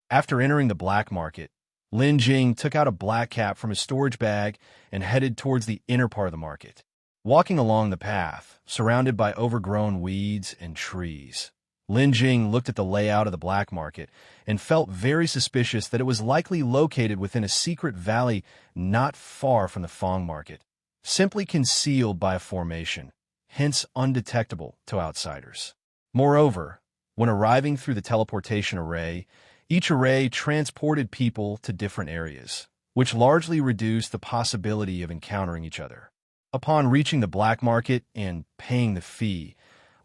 After entering the black market, Lin Jing took out a black cap from his storage bag and headed towards the inner part of the market. Walking along the path, surrounded by overgrown weeds and trees, Lin Jing looked at the layout of the black market and felt very suspicious that it was likely located within a secret valley not far from the Fong market, simply concealed by a formation, hence undetectable to outsiders. Moreover, when arriving through the teleportation array, each array transported people to different areas, which largely reduced the possibility of encountering each other. Upon reaching the black market and paying the fee,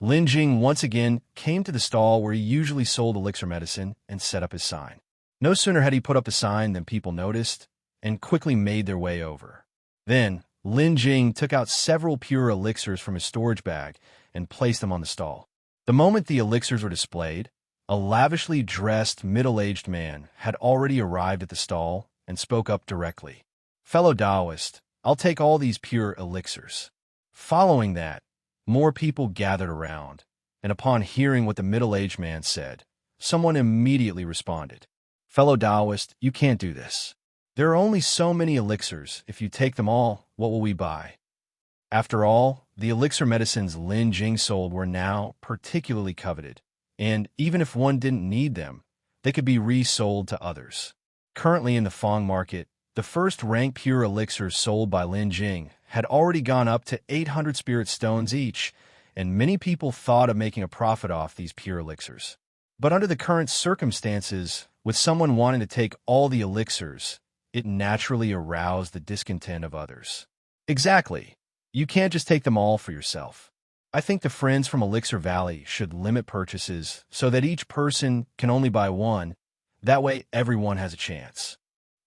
Lin Jing once again came to the stall where he usually sold elixir medicine and set up his sign. No sooner had he put up the sign than people noticed and quickly made their way over. Then, Lin Jing took out several pure elixirs from his storage bag and placed them on the stall. The moment the elixirs were displayed, a lavishly dressed middle-aged man had already arrived at the stall and spoke up directly. "Fellow Taoist, I'll take all these pure elixirs." Following that, more people gathered around, and upon hearing what the middle-aged man said, someone immediately responded, "Fellow Taoist, you can't do this. There are only so many elixirs. If you take them all, what will we buy?" After all, the elixir medicines Lin Jing sold were now particularly coveted, and even if one didn't need them, they could be resold to others. Currently in the Fong market, the first-rank pure elixirs sold by Lin Jing had already gone up to 800 spirit stones each, and many people thought of making a profit off these pure elixirs. But under the current circumstances, with someone wanting to take all the elixirs, it naturally aroused the discontent of others. Exactly. You can't just take them all for yourself. I think the friends from Elixir Valley should limit purchases so that each person can only buy one. That way everyone has a chance.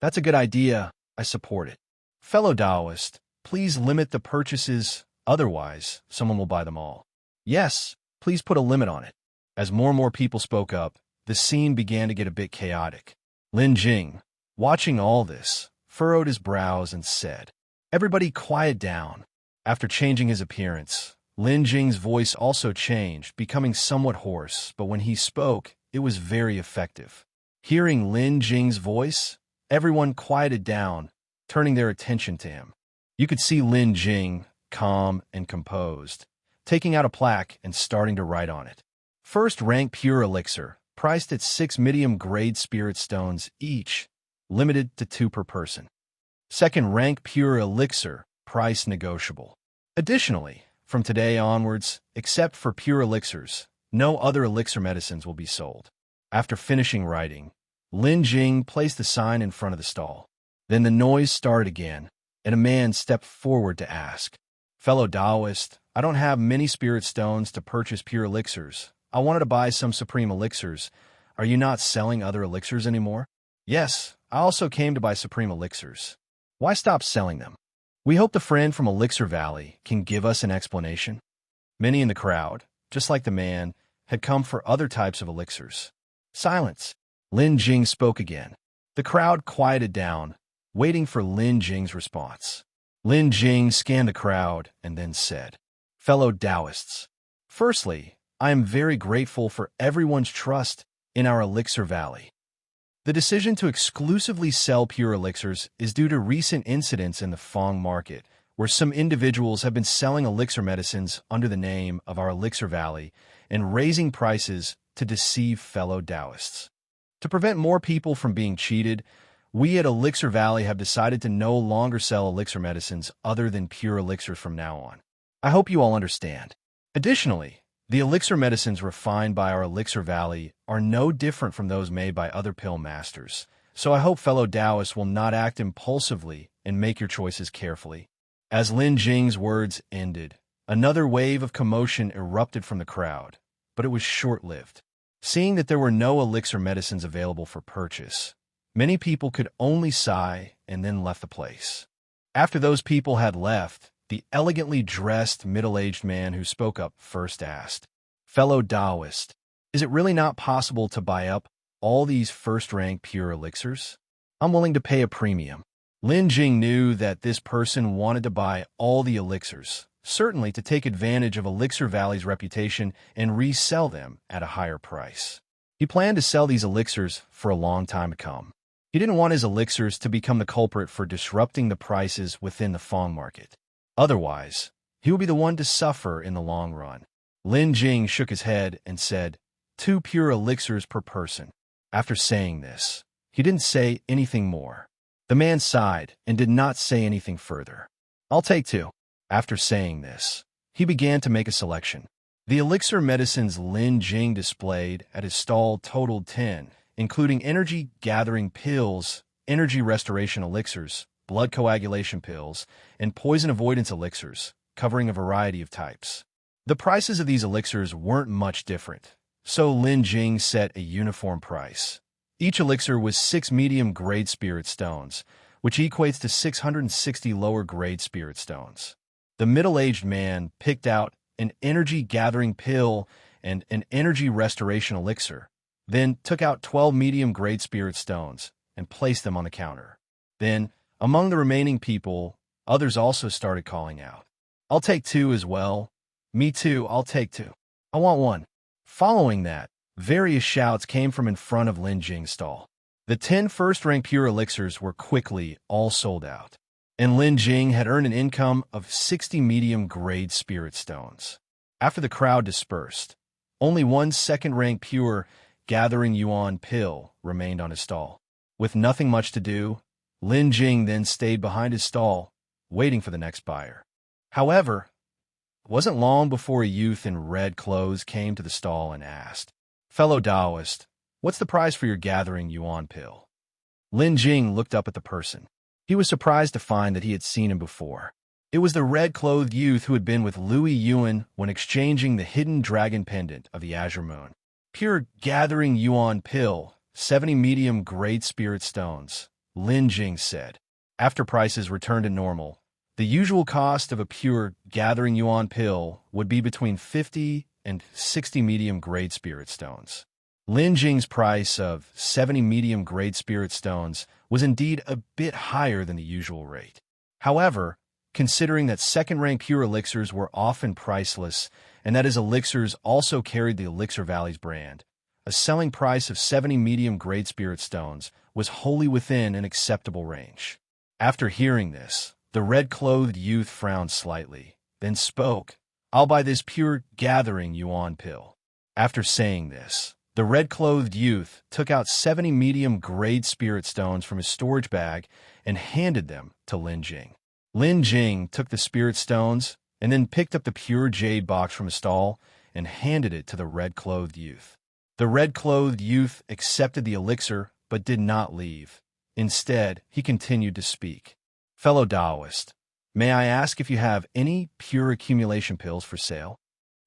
That's a good idea. I support it. Fellow Taoist, please limit the purchases, otherwise someone will buy them all. Yes, please put a limit on it. As more and more people spoke up, the scene began to get a bit chaotic. Lin Jing, watching all this, furrowed his brows and said, "Everybody quiet down." After changing his appearance, Lin Jing's voice also changed, becoming somewhat hoarse, but when he spoke, it was very effective. Hearing Lin Jing's voice, everyone quieted down, turning their attention to him. You could see Lin Jing, calm and composed, taking out a plaque and starting to write on it. First-rank pure elixir, priced at 6 medium-grade spirit stones each, limited to 2 per person. Second-rank pure elixir, price negotiable. Additionally, from today onwards, except for pure elixirs, no other elixir medicines will be sold. After finishing writing, Lin Jing placed the sign in front of the stall. Then the noise started again, and a man stepped forward to ask, "Fellow Taoist, I don't have many spirit stones to purchase pure elixirs. I wanted to buy some supreme elixirs. Are you not selling other elixirs anymore?" "Yes, I also came to buy supreme elixirs." "Why stop selling them?" "We hope the friend from Elixir Valley can give us an explanation." Many in the crowd, just like the man, had come for other types of elixirs. Silence. Lin Jing spoke again. The crowd quieted down, waiting for Lin Jing's response. Lin Jing scanned the crowd and then said, "Fellow Taoists, firstly, I am very grateful for everyone's trust in our Elixir Valley. The decision to exclusively sell pure elixirs is due to recent incidents in the Fong market, where some individuals have been selling elixir medicines under the name of our Elixir Valley and raising prices to deceive fellow Taoists. To prevent more people from being cheated, we at Elixir Valley have decided to no longer sell elixir medicines other than pure elixirs from now on. I hope you all understand. Additionally, the elixir medicines refined by our Elixir Valley are no different from those made by other pill masters, so I hope fellow Taoists will not act impulsively and make your choices carefully." As Lin Jing's words ended, another wave of commotion erupted from the crowd, but it was short-lived. Seeing that there were no elixir medicines available for purchase, many people could only sigh and then left the place. After those people had left, the elegantly dressed middle-aged man who spoke up first asked, "Fellow Taoist, is it really not possible to buy up all these first-rank pure elixirs? I'm willing to pay a premium." Lin Jing knew that this person wanted to buy all the elixirs, certainly to take advantage of Elixir Valley's reputation and resell them at a higher price. He planned to sell these elixirs for a long time to come. He didn't want his elixirs to become the culprit for disrupting the prices within the Fong market. Otherwise, he would be the one to suffer in the long run. Lin Jing shook his head and said, 2 pure elixirs per person. After saying this, he didn't say anything more. The man sighed and did not say anything further. I'll take 2. After saying this, he began to make a selection. The elixir medicines Lin Jing displayed at his stall totaled 10, including energy-gathering pills, energy restoration elixirs, blood coagulation pills, and poison avoidance elixirs, covering a variety of types. The prices of these elixirs weren't much different, so Lin Jing set a uniform price. Each elixir was 6 medium-grade spirit stones, which equates to 660 lower-grade spirit stones. The middle-aged man picked out an energy-gathering pill and an energy restoration elixir, then took out 12 medium-grade spirit stones and placed them on the counter. Then, among the remaining people, others also started calling out, I'll take 2 as well. Me too, I'll take 2. I want 1. Following that, various shouts came from in front of Lin Jing's stall. The 10 first-rank pure elixirs were quickly all sold out, and Lin Jing had earned an income of 60 medium-grade spirit stones. After the crowd dispersed, only 1 second-rank pure gathering yuan pill remained on his stall. With nothing much to do, Lin Jing then stayed behind his stall, waiting for the next buyer. However, it wasn't long before a youth in red clothes came to the stall and asked, Fellow Taoist, what's the price for your gathering yuan pill? Lin Jing looked up at the person. He was surprised to find that he had seen him before. It was the red-clothed youth who had been with Louis Yuan when exchanging the hidden dragon pendant of the Azure Moon. Pure gathering yuan pill, 70 medium-grade spirit stones, Lin Jing said. After prices returned to normal, the usual cost of a pure gathering yuan pill would be between 50 and 60 medium-grade spirit stones. Lin Jing's price of 70 medium-grade spirit stones was indeed a bit higher than the usual rate. However, considering that second-rank pure elixirs were often priceless and that his elixirs also carried the Elixir Valley's brand, a selling price of 70 medium-grade spirit stones was wholly within an acceptable range. After hearing this, the red-clothed youth frowned slightly, then spoke, I'll buy this pure gathering yuan pill. After saying this, the red-clothed youth took out 70 medium-grade spirit stones from his storage bag and handed them to Lin Jing. Lin Jing took the spirit stones and then picked up the pure jade box from a stall and handed it to the red-clothed youth. The red-clothed youth accepted the elixir but did not leave. Instead, he continued to speak. Fellow Taoist, may I ask if you have any pure accumulation pills for sale?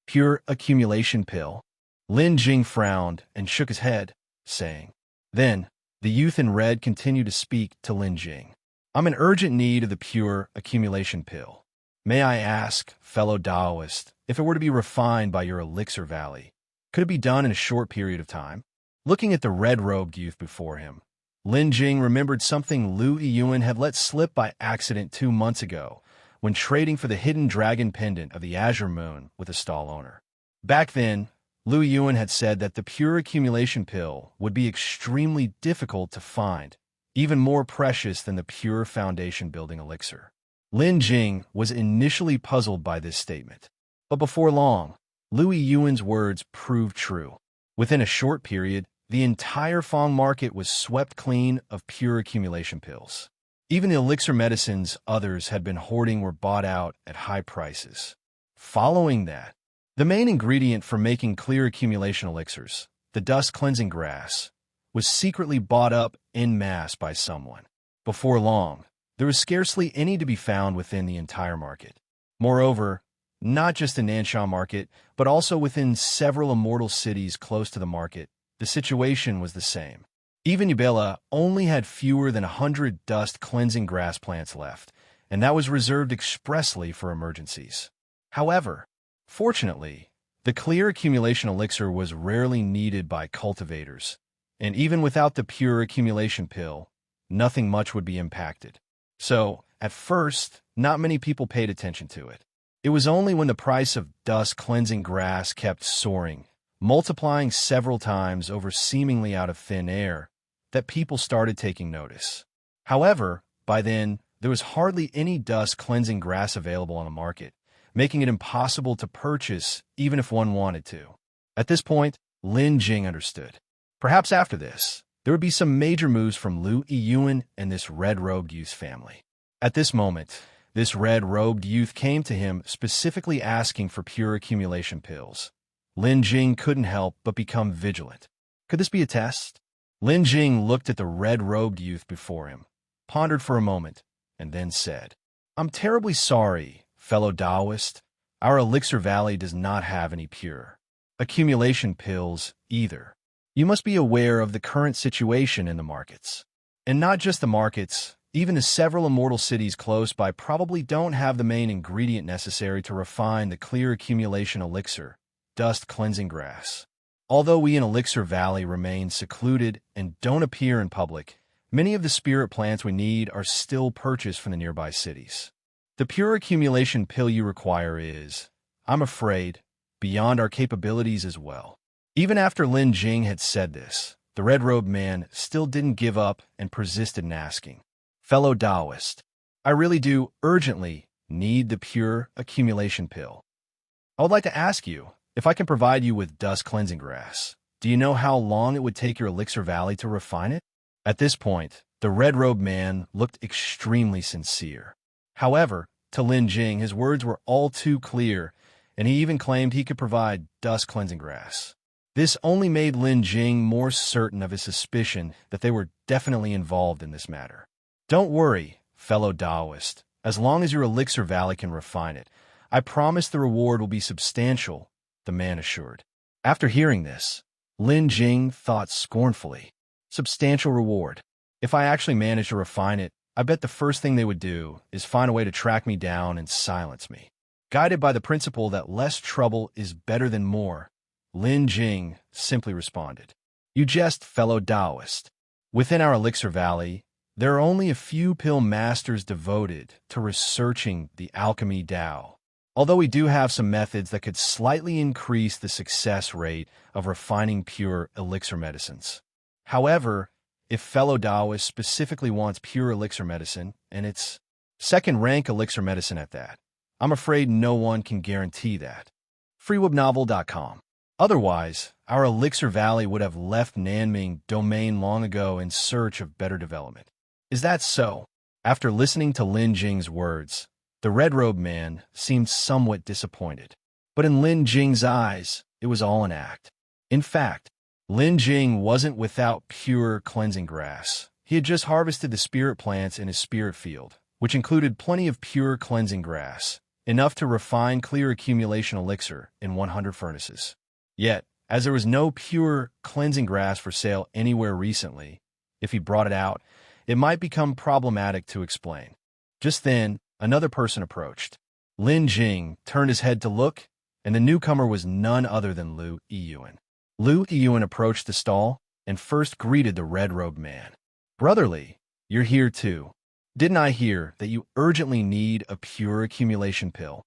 Pure accumulation pill? Lin Jing frowned and shook his head, saying. Then, the youth in red continued to speak to Lin Jing. I'm in urgent need of the pure accumulation pill. May I ask, fellow Taoist, if it were to be refined by your Elixir Valley, could it be done in a short period of time? Looking at the red-robed youth before him, Lin Jing remembered something Louis Yuan had let slip by accident 2 months ago when trading for the hidden dragon pendant of the Azure Moon with a stall owner. Back then, Louis Yuan had said that the pure accumulation pill would be extremely difficult to find, even more precious than the pure foundation-building elixir. Lin Jing was initially puzzled by this statement, but before long, Louis Yuan's words proved true. Within a short period, the entire Fong market was swept clean of pure accumulation pills. Even the elixir medicines others had been hoarding were bought out at high prices. Following that, the main ingredient for making clear accumulation elixirs, the dust cleansing grass, was secretly bought up en masse by someone. Before long, there was scarcely any to be found within the entire market. Moreover, not just the Nanshan market, but also within several immortal cities close to the market, the situation was the same. Even Ubela only had fewer than 100 dust-cleansing grass plants left, and that was reserved expressly for emergencies. However, fortunately, the clear accumulation elixir was rarely needed by cultivators, and even without the pure accumulation pill, nothing much would be impacted. So, at first, not many people paid attention to it. It was only when the price of dust-cleansing grass kept soaring, multiplying several times over seemingly out of thin air, that people started taking notice. However, by then, there was hardly any dust-cleansing grass available on the market, making it impossible to purchase even if one wanted to. At this point, Lin Jing understood. Perhaps after this, there would be some major moves from Lu Yiyuan and this red-robed youth's family. At this moment, this red-robed youth came to him specifically asking for pure accumulation pills. Lin Jing couldn't help but become vigilant. Could this be a test? Lin Jing looked at the red-robed youth before him, pondered for a moment, and then said, "I'm terribly sorry, fellow Taoist. Our Elixir Valley does not have any pure accumulation pills either. You must be aware of the current situation in the markets. And not just the markets, even the several immortal cities close by probably don't have the main ingredient necessary to refine the clear accumulation elixir, dust-cleansing grass. Although we in Elixir Valley remain secluded and don't appear in public, many of the spirit plants we need are still purchased from the nearby cities. The pure accumulation pill you require is, I'm afraid, beyond our capabilities as well." Even after Lin Jing had said this, the red-robed man still didn't give up and persisted in asking, "Fellow Taoist, I really do urgently need the pure accumulation pill. I would like to ask you if I can provide you with dust-cleansing grass. Do you know how long it would take your Elixir Valley to refine it?" At this point, the red-robed man looked extremely sincere. However, to Lin Jing, his words were all too clear, and he even claimed he could provide dust-cleansing grass. This only made Lin Jing more certain of his suspicion that they were definitely involved in this matter. "Don't worry, fellow Taoist. As long as your Elixir Valley can refine it, I promise the reward will be substantial," the man assured. After hearing this, Lin Jing thought scornfully, "Substantial reward? If I actually manage to refine it, I bet the first thing they would do is find a way to track me down and silence me." Guided by the principle that less trouble is better than more, Lin Jing simply responded, "You jest, fellow Taoist. Within our Elixir Valley, there are only a few pill masters devoted to researching the alchemy Tao. Although we do have some methods that could slightly increase the success rate of refining pure elixir medicines. However, if fellow Taoist specifically wants pure elixir medicine, and it's second-rank elixir medicine at that, I'm afraid no one can guarantee that." freewebnovel.com. Otherwise, our Elixir Valley would have left Nanming domain long ago in search of better development. Is that so? After listening to Lin Jing's words, the red-robed man seemed somewhat disappointed. But in Lin Jing's eyes, it was all an act. In fact, Lin Jing wasn't without pure cleansing grass. He had just harvested the spirit plants in his spirit field, which included plenty of pure cleansing grass, enough to refine clear accumulation elixir in 100 furnaces. Yet, as there was no pure cleansing grass for sale anywhere recently, if he brought it out, it might become problematic to explain. Just then, another person approached. Lin Jing turned his head to look, and the newcomer was none other than Lu Yiyuan. Lu Yiyuan approached the stall and first greeted the red-robed man. "Brotherly, you're here too. Didn't I hear that you urgently need a pure accumulation pill?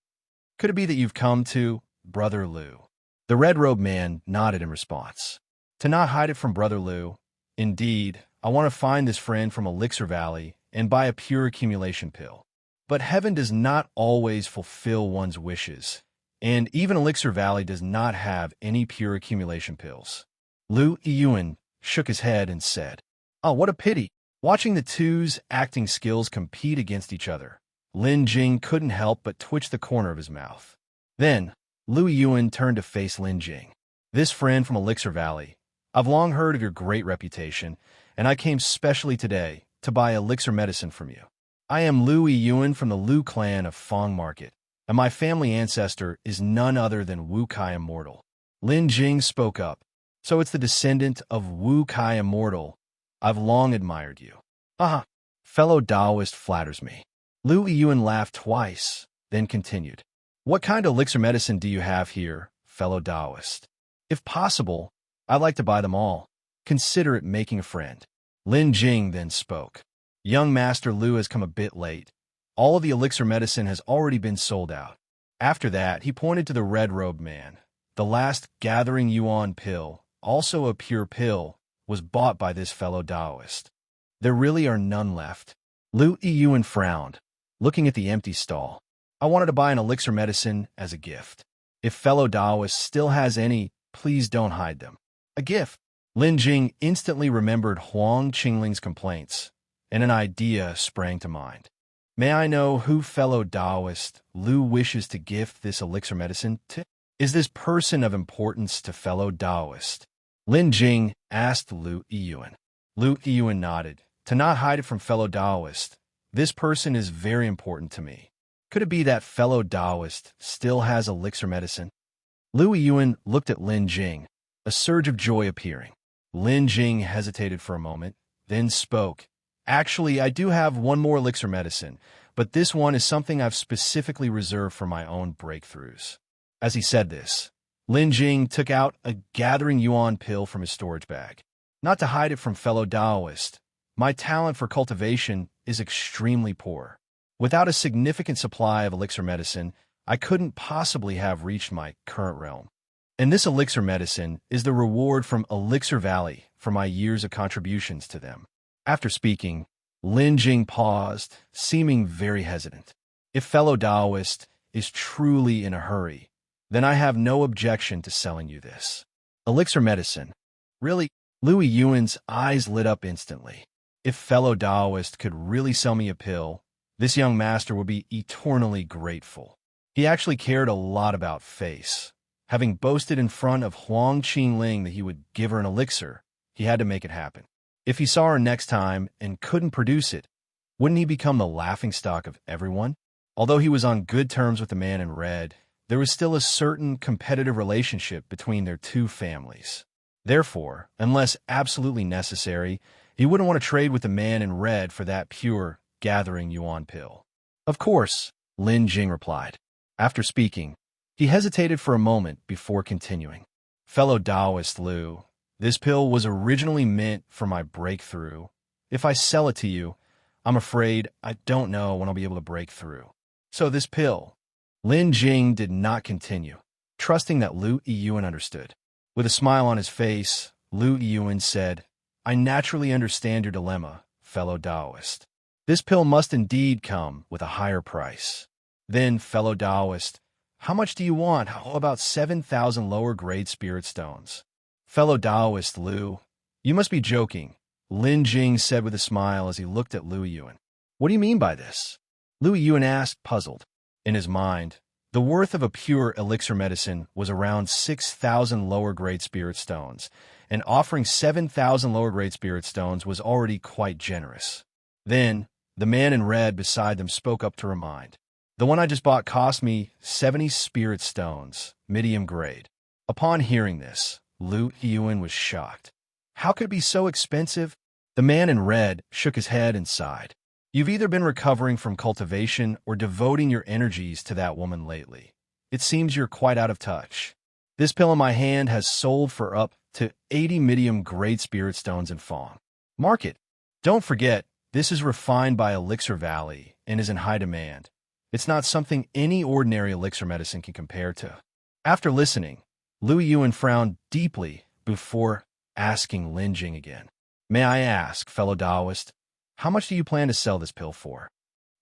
Could it be that you've come to Brother Lu?" The red-robed man nodded in response. "To not hide it from Brother Lu, indeed, I want to find this friend from Elixir Valley and buy a pure accumulation pill. But heaven does not always fulfill one's wishes, and even Elixir Valley does not have any pure accumulation pills." Lu Yiyuan shook his head and said, "Oh, what a pity." Watching the two's acting skills compete against each other, Lin Jing couldn't help but twitch the corner of his mouth. Then, Lu Yiyuan turned to face Lin Jing. "This friend from Elixir Valley, I've long heard of your great reputation, and I came specially today to buy elixir medicine from you. I am Lu Yiyuan from the Lu clan of Fong Market, and my family ancestor is none other than Wu Kai Immortal." Lin Jing spoke up. "So it's the descendant of Wu Kai Immortal. I've long admired you." "Ah, fellow Taoist flatters me." Lu Yiyuan laughed twice, then continued, "What kind of elixir medicine do you have here, fellow Taoist? If possible, I'd like to buy them all. Consider it making a friend." Lin Jing then spoke. "Young Master Lu has come a bit late. All of the elixir medicine has already been sold out." After that, he pointed to the red-robed man. The last gathering yuan pill, also a pure pill, was bought by this fellow Taoist. There really are none left. Lu Yiyuan frowned, looking at the empty stall. I wanted to buy an elixir medicine as a gift. If fellow Taoist still has any, please don't hide them. A gift. Lin Jing instantly remembered Huang Qingling's complaints, and an idea sprang to mind. May I know who fellow Taoist Lu wishes to gift this elixir medicine to? Is this person of importance to fellow Taoist? Lin Jing asked Lu Yiyuan. Lu Yiyuan nodded. To not hide it from fellow Taoist, this person is very important to me. Could it be that fellow Taoist still has elixir medicine? Lu Yiyuan looked at Lin Jing, a surge of joy appearing. Lin Jing hesitated for a moment, then spoke. Actually, I do have one more elixir medicine, but this one is something I've specifically reserved for my own breakthroughs. As he said this, Lin Jing took out a gathering yuan pill from his storage bag. Not to hide it from fellow Taoist, my talent for cultivation is extremely poor. Without a significant supply of elixir medicine, I couldn't possibly have reached my current realm. And this elixir medicine is the reward from Elixir Valley for my years of contributions to them. After speaking, Lin Jing paused, seeming very hesitant. If fellow Taoist is truly in a hurry, then I have no objection to selling you this. Elixir medicine. Really? Lu Yiyuan's eyes lit up instantly. If fellow Taoist could really sell me a pill, this young master would be eternally grateful. He actually cared a lot about face. Having boasted in front of Huang Qinling that he would give her an elixir, he had to make it happen. If he saw her next time and couldn't produce it, wouldn't he become the laughingstock of everyone? Although he was on good terms with the man in red, there was still a certain competitive relationship between their two families. Therefore, unless absolutely necessary, he wouldn't want to trade with the man in red for that pure gathering yuan pill. Of course, Lin Jing replied. After speaking, he hesitated for a moment before continuing. Fellow Taoist Lu, this pill was originally meant for my breakthrough. If I sell it to you, I'm afraid I don't know when I'll be able to break through. So this pill. Lin Jing did not continue, trusting that Lu Yiyuan understood. With a smile on his face, Lu Yiyuan said, I naturally understand your dilemma, fellow Taoist. This pill must indeed come with a higher price. Then, fellow Taoist, how much do you want? How about 7,000 lower-grade spirit stones? Fellow Taoist Lu, you must be joking, Lin Jing said with a smile as he looked at Lu Yiyuan. What do you mean by this? Lu Yiyuan asked, puzzled. In his mind, the worth of a pure elixir medicine was around 6,000 lower-grade spirit stones, and offering 7,000 lower-grade spirit stones was already quite generous. Then, the man in red beside them spoke up to remind. The one I just bought cost me 70 spirit stones, medium grade. Upon hearing this, Lu Yiyuan was shocked. How could it be so expensive? The man in red shook his head and sighed. You've either been recovering from cultivation or devoting your energies to that woman lately. It seems you're quite out of touch. This pill in my hand has sold for up to 80 medium-grade spirit stones in Fong. Market. Don't forget, this is refined by Elixir Valley and is in high demand. It's not something any ordinary elixir medicine can compare to. After listening, Lu Yiyuan frowned deeply before asking Lin Jing again. May I ask, fellow Taoist, how much do you plan to sell this pill for?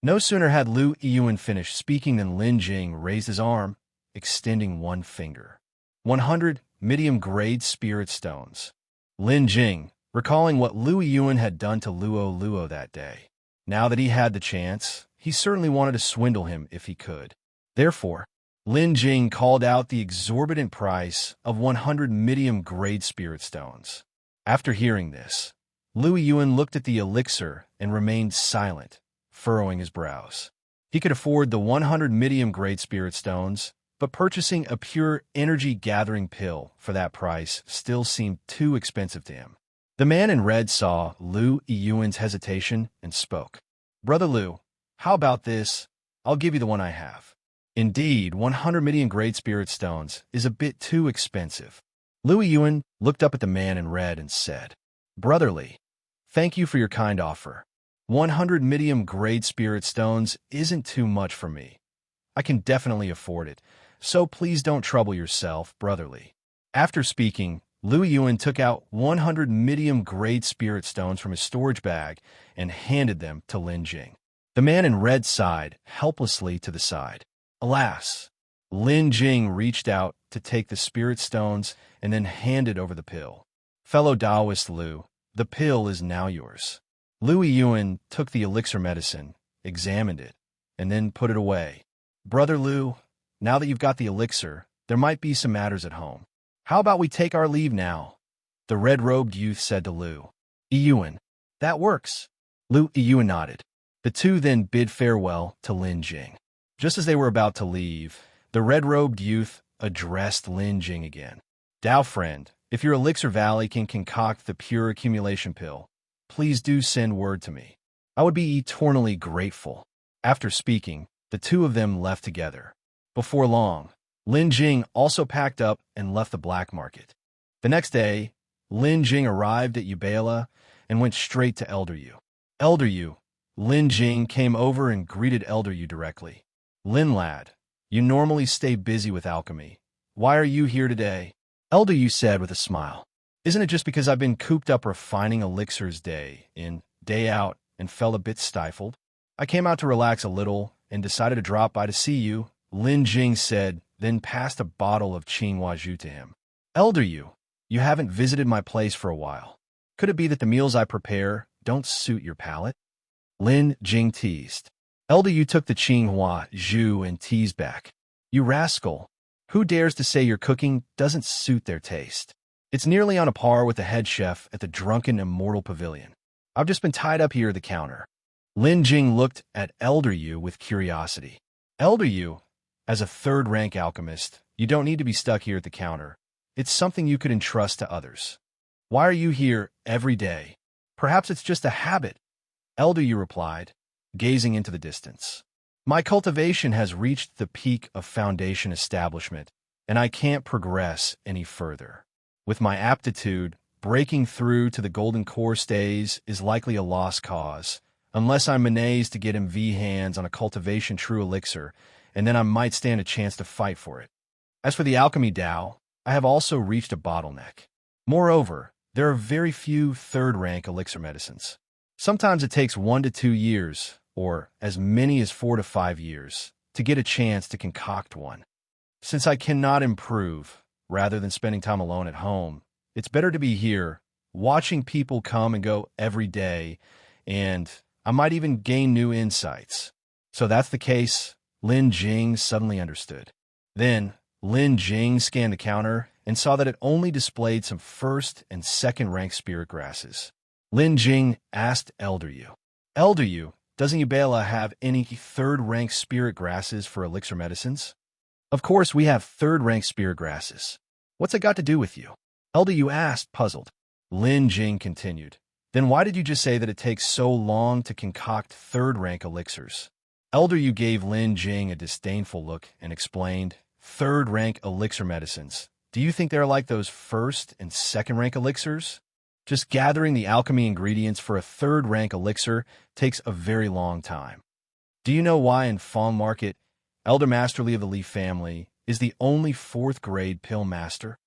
No sooner had Lu Yiyuan finished speaking than Lin Jing raised his arm, extending one finger. 100 medium-grade spirit stones. Lin Jing, recalling what Lu Yiyuan had done to Luo that day. Now that he had the chance, he certainly wanted to swindle him if he could. Therefore, Lin Jing called out the exorbitant price of 100 medium-grade spirit stones. After hearing this, Lu Yiyuan looked at the elixir and remained silent, furrowing his brows. He could afford the 100 medium-grade spirit stones, but purchasing a pure energy-gathering pill for that price still seemed too expensive to him. The man in red saw Lu Yiyuan's hesitation and spoke. Brother Lu, how about this? I'll give you the one I have. Indeed, 100 medium-grade spirit stones is a bit too expensive. Lu Yiyuan looked up at the man in red and said, Brotherly, thank you for your kind offer. 100 medium-grade spirit stones isn't too much for me. I can definitely afford it, so please don't trouble yourself, brotherly. After speaking, Liu Yuan took out 100 medium-grade spirit stones from his storage bag and handed them to Lin Jing. The man in red sighed helplessly to the side. Alas! Lin Jing reached out to take the spirit stones and then handed over the pill. Fellow Taoist Liu, the pill is now yours. Liu Yuan took the elixir medicine, examined it, and then put it away. Brother Liu, now that you've got the elixir, there might be some matters at home. How about we take our leave now? The red-robed youth said to Liu Yuan. That works. Liu Yuan nodded. The two then bid farewell to Lin Jing. Just as they were about to leave, the red-robed youth addressed Lin Jing again. Tao friend, if your Elixir Valley can concoct the pure accumulation pill, please do send word to me. I would be eternally grateful. After speaking, the two of them left together. Before long, Lin Jing also packed up and left the black market. The next day, Lin Jing arrived at Ubala and went straight to Elder Yu. Elder Yu, Lin Jing came over and greeted Elder Yu directly. Lin lad, you normally stay busy with alchemy. Why are you here today? Elder Yu said with a smile. Isn't it just because I've been cooped up refining elixirs day in, day out, and felt a bit stifled? I came out to relax a little and decided to drop by to see you, Lin Jing said, then passed a bottle of Qinghua Zhu to him. Elder Yu, you haven't visited my place for a while. Could it be that the meals I prepare don't suit your palate? Lin Jing teased. Elder Yu took the Qinghua Zhu and teased back. You rascal. Who dares to say your cooking doesn't suit their taste? It's nearly on a par with the head chef at the drunken immortal pavilion. I've just been tied up here at the counter. Lin Jing looked at Elder Yu with curiosity. Elder Yu, as a third-rank alchemist, you don't need to be stuck here at the counter. It's something you could entrust to others. Why are you here every day? Perhaps it's just a habit, Elder Yu replied, gazing into the distance. My cultivation has reached the peak of foundation establishment, and I can't progress any further. With my aptitude, breaking through to the golden core stays is likely a lost cause, unless I manage to get MV hands on a cultivation true elixir, and then I might stand a chance to fight for it. As for the alchemy Tao, I have also reached a bottleneck. Moreover, there are very few third-rank elixir medicines. Sometimes it takes 1 to 2 years, or as many as 4 to 5 years, to get a chance to concoct one. Since I cannot improve, rather than spending time alone at home, it's better to be here, watching people come and go every day, and I might even gain new insights. So that's the case, Lin Jing suddenly understood. Then, Lin Jing scanned the counter and saw that it only displayed some first and second rank spirit grasses. Lin Jing asked Elder Yu. Elder Yu, doesn't Ubala have any third-rank spirit grasses for elixir medicines? Of course we have third-rank spirit grasses. What's it got to do with you? Elder Yu asked, puzzled. Lin Jing continued. Then why did you just say that it takes so long to concoct third-rank elixirs? Elder Yu gave Lin Jing a disdainful look and explained, third-rank elixir medicines. Do you think they're like those first and second-rank elixirs? Just gathering the alchemy ingredients for a third-rank elixir takes a very long time. Do you know why in Fong Market, Elder Masterly of the Li family is the only 4th-grade pill master?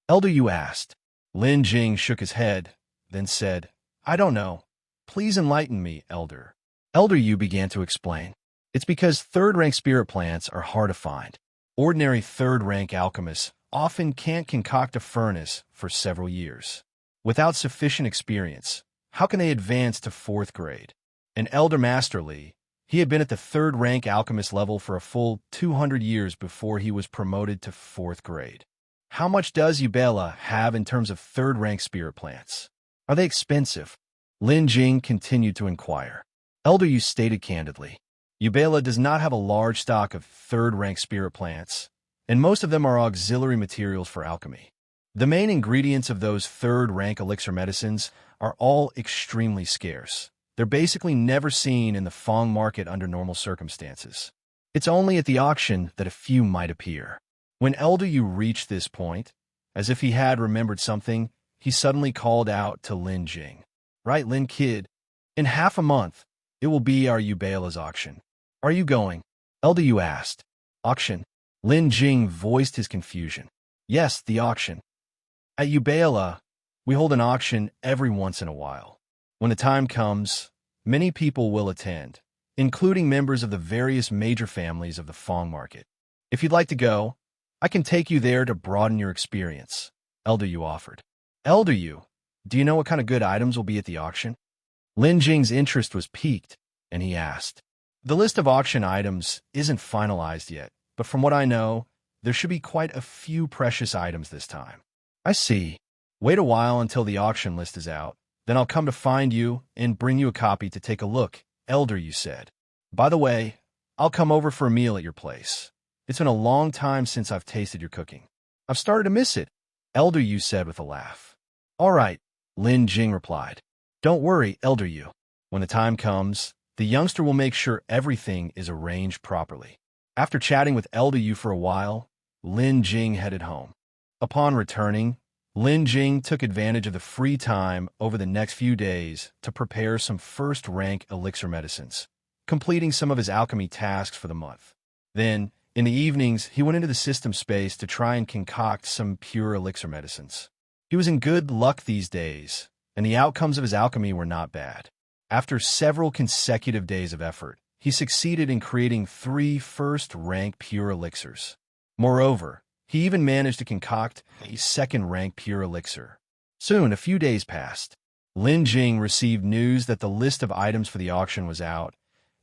Elder Yu asked. Lin Jing shook his head, then said, I don't know. Please enlighten me, Elder. Elder Yu began to explain. It's because third-rank spirit plants are hard to find. Ordinary third-rank alchemists often can't concoct a furnace for several years. Without sufficient experience, how can they advance to 4th grade? And Elder Masterly, he had been at the third-rank alchemist level for a full 200 years before he was promoted to 4th grade. How much does Ubala have in terms of third-rank spirit plants? Are they expensive? Lin Jing continued to inquire. Elder Yu stated candidly, Ubala does not have a large stock of third-rank spirit plants, and most of them are auxiliary materials for alchemy. The main ingredients of those third-rank elixir medicines are all extremely scarce. They're basically never seen in the Fong market under normal circumstances. It's only at the auction that a few might appear. When Elder Yu reached this point, as if he had remembered something, he suddenly called out to Lin Jing. Right, Lin kid? In half a month, it will be our Ubala's auction. Are you going? Elder Yu asked. Auction? Lin Jing voiced his confusion. Yes, the auction. At Ubala, we hold an auction every once in a while. When the time comes, many people will attend, including members of the various major families of the Fong market. If you'd like to go, I can take you there to broaden your experience, Elder Yu offered. Elder Yu, do you know what kind of good items will be at the auction? Lin Jing's interest was piqued, and he asked. The list of auction items isn't finalized yet, but from what I know, there should be quite a few precious items this time. I see. Wait a while until the auction list is out, then I'll come to find you and bring you a copy to take a look, Elder Yu said. By the way, I'll come over for a meal at your place. It's been a long time since I've tasted your cooking. I've started to miss it, Elder Yu said with a laugh. All right, Lin Jing replied. Don't worry, Elder Yu. When the time comes, the youngster will make sure everything is arranged properly. After chatting with Elder Yu for a while, Lin Jing headed home. Upon returning, Lin Jing took advantage of the free time over the next few days to prepare some first-rank elixir medicines, completing some of his alchemy tasks for the month. Then, in the evenings, he went into the system space to try and concoct some pure elixir medicines. He was in good luck these days, and the outcomes of his alchemy were not bad. After several consecutive days of effort, he succeeded in creating 3 first-rank pure elixirs. Moreover, he even managed to concoct a second-rank pure elixir. Soon, a few days passed. Lin Jing received news that the list of items for the auction was out,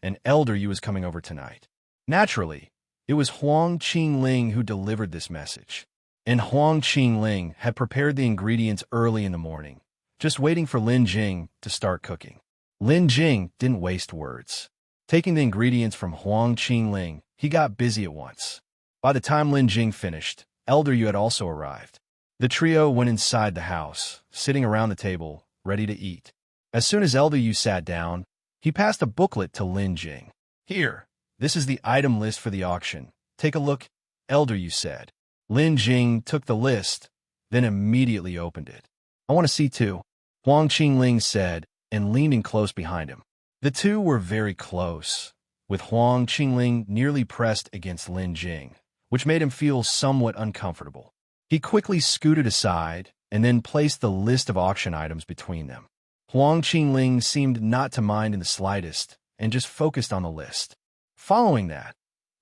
and Elder Yu was coming over tonight. Naturally, it was Huang Qingling who delivered this message. And Huang Qingling had prepared the ingredients early in the morning, just waiting for Lin Jing to start cooking. Lin Jing didn't waste words. Taking the ingredients from Huang Qingling, he got busy at once. By the time Lin Jing finished, Elder Yu had also arrived. The trio went inside the house, sitting around the table, ready to eat. As soon as Elder Yu sat down, he passed a booklet to Lin Jing. Here, this is the item list for the auction. Take a look, Elder Yu said. Lin Jing took the list, then immediately opened it. I want to see too, Huang Qingling said, and leaned in close behind him. The two were very close, with Huang Qingling nearly pressed against Lin Jing, which made him feel somewhat uncomfortable. He quickly scooted aside and then placed the list of auction items between them. Huang Qingling seemed not to mind in the slightest and just focused on the list. Following that,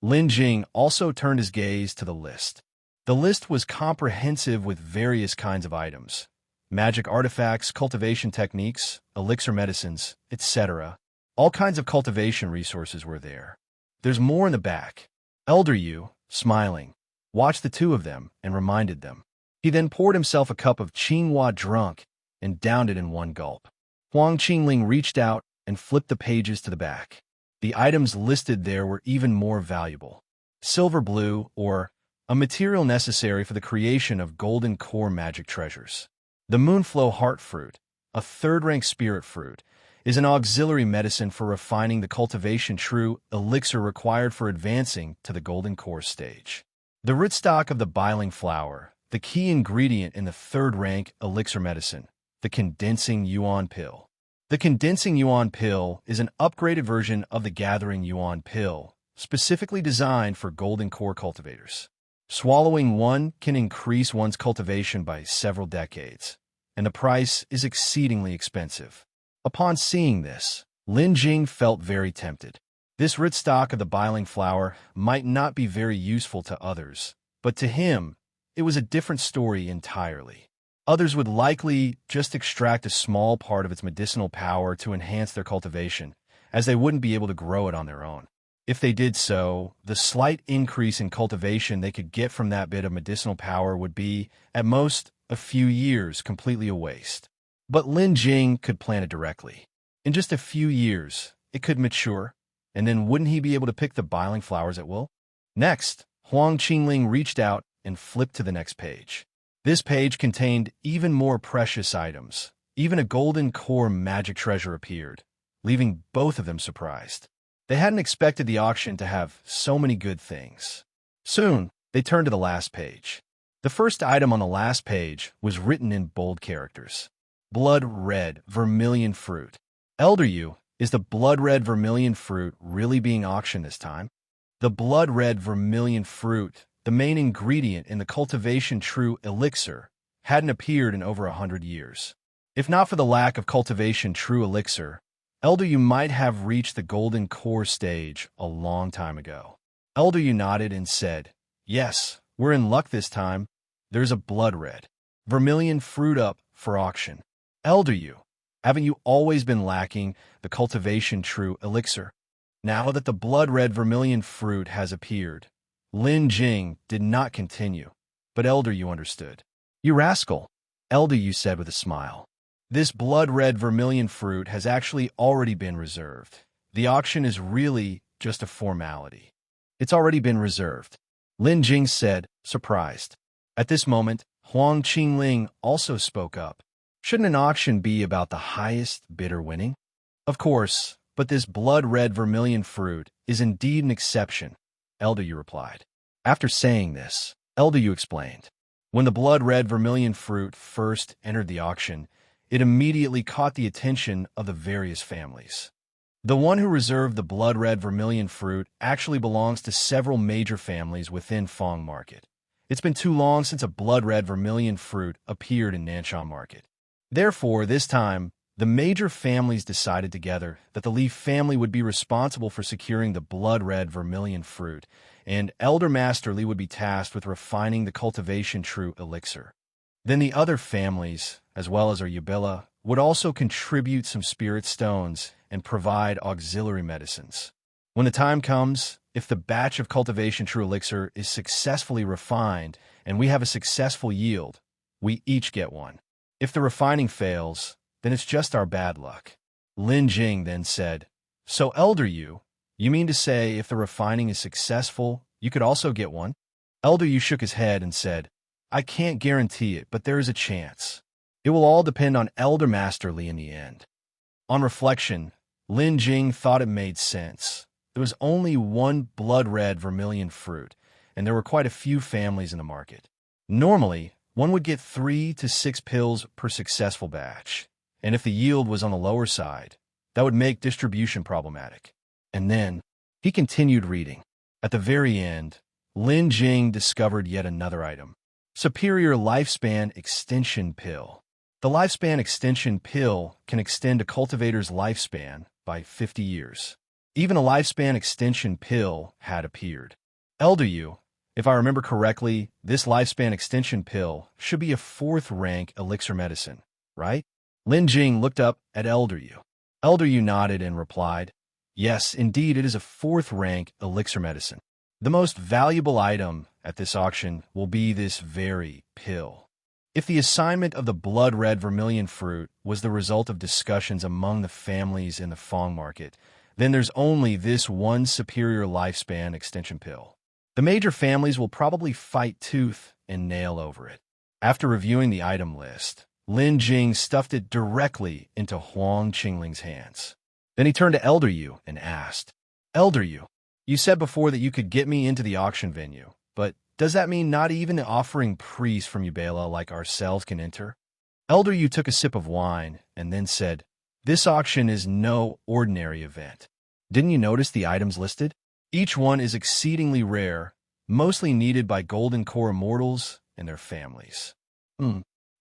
Lin Jing also turned his gaze to the list. The list was comprehensive with various kinds of items, magic artifacts, cultivation techniques, elixir medicines, etc. All kinds of cultivation resources were there. There's more in the back. Elder Yu, smiling, watched the two of them and reminded them. He then poured himself a cup of Qinghua drunk and downed it in one gulp. Huang Qingling reached out and flipped the pages to the back. The items listed there were even more valuable. Silver blue, or a material necessary for the creation of golden core magic treasures. The Moonflow Heart Fruit, a third-rank spirit fruit, is an auxiliary medicine for refining the cultivation true elixir required for advancing to the golden core stage. The rootstock of the biling flower, the key ingredient in the third-rank elixir medicine, the condensing yuan pill. The condensing yuan pill is an upgraded version of the gathering yuan pill, specifically designed for golden core cultivators. Swallowing one can increase one's cultivation by several decades, and the price is exceedingly expensive. Upon seeing this, Lin Jing felt very tempted. This rootstock of the biling flower might not be very useful to others, but to him, it was a different story entirely. Others would likely just extract a small part of its medicinal power to enhance their cultivation, as they wouldn't be able to grow it on their own. If they did so, the slight increase in cultivation they could get from that bit of medicinal power would be, at most, a few years completely a waste. But Lin Jing could plant it directly. In just a few years, it could mature, and then wouldn't he be able to pick the biling flowers at will? Next, Huang Qingling reached out and flipped to the next page. This page contained even more precious items. Even a golden core magic treasure appeared, leaving both of them surprised. They hadn't expected the auction to have so many good things. Soon, they turned to the last page. The first item on the last page was written in bold characters. Blood red vermilion fruit. Elder Yu, is the blood red vermilion fruit really being auctioned this time? The blood-red vermilion fruit, the main ingredient in the cultivation true elixir, hadn't appeared in over 100 years. If not for the lack of cultivation true elixir, Elder, you might have reached the golden core stage a long time ago. Elder, you nodded and said, yes, we're in luck this time. There's a blood-red vermilion fruit up for auction. Elder, you, haven't you always been lacking the cultivation true elixir? Now that the blood-red vermilion fruit has appeared, Lin Jing did not continue, but Elder, you understood. You rascal, Elder, you said with a smile. This blood-red vermilion fruit has actually already been reserved. The auction is really just a formality. It's already been reserved, Lin Jing said, surprised. At this moment, Huang Qingling also spoke up. Shouldn't an auction be about the highest bidder winning? Of course, but this blood-red vermilion fruit is indeed an exception, Elder, you replied. After saying this, Elder, you explained. When the blood-red vermilion fruit first entered the auction, it immediately caught the attention of the various families. The one who reserved the blood-red vermilion fruit actually belongs to several major families within Fong Market. It's been too long since a blood-red vermilion fruit appeared in Nanshan Market. Therefore, this time, the major families decided together that the Li family would be responsible for securing the blood-red vermilion fruit, and Elder Master Li would be tasked with refining the cultivation true elixir. Then the other families, as well as our Yubila, would also contribute some spirit stones and provide auxiliary medicines. When the time comes, if the batch of cultivation true elixir is successfully refined and we have a successful yield, we each get one. If the refining fails, then it's just our bad luck. Lin Jing then said, so Elder, you mean to say if the refining is successful, you could also get one? Elder, you shook his head and said, I can't guarantee it, but there is a chance. It will all depend on Elder Master Li in the end. On reflection, Lin Jing thought it made sense. There was only one blood-red vermilion fruit, and there were quite a few families in the market. Normally, one would get 3 to 6 pills per successful batch, and if the yield was on the lower side, that would make distribution problematic. And then, he continued reading. At the very end, Lin Jing discovered yet another item. Superior Lifespan Extension Pill. The Lifespan Extension Pill can extend a cultivator's lifespan by 50 years. Even a Lifespan Extension Pill had appeared. Elder, you, if I remember correctly, this Lifespan Extension Pill should be a 4th-rank elixir medicine, right? Lin Jing looked up at Elder you. Elder you nodded and replied, yes, indeed, it is a 4th-rank elixir medicine. The most valuable item at this auction will be this very pill. If the assignment of the blood-red vermilion fruit was the result of discussions among the families in the Fong Market, then there's only this one superior lifespan extension pill. The major families will probably fight tooth and nail over it. After reviewing the item list, Lin Jing stuffed it directly into Huang Qingling's hands. Then he turned to Elder Yu and asked, Elder Yu, you said before that you could get me into the auction venue, but does that mean not even the offering priest from Ubela like ourselves can enter? Elder Yu took a sip of wine and then said, this auction is no ordinary event. Didn't you notice the items listed? Each one is exceedingly rare, mostly needed by golden core immortals and their families.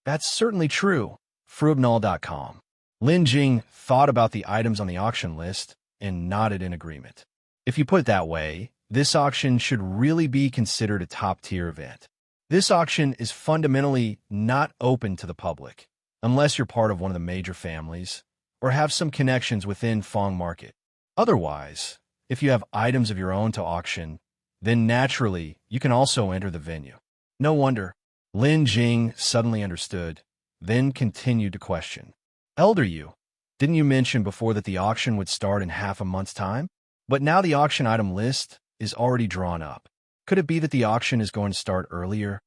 That's certainly true. Frubnal.com. Lin Jing thought about the items on the auction list and nodded in agreement. If you put it that way, this auction should really be considered a top-tier event. This auction is fundamentally not open to the public, unless you're part of one of the major families or have some connections within Fong Market. Otherwise, if you have items of your own to auction, then naturally you can also enter the venue. No wonder. Lin Jing suddenly understood, then continued to question. Elder Yu, didn't you mention before that the auction would start in half a month's time? But now the auction item list is already drawn up. Could it be that the auction is going to start earlier?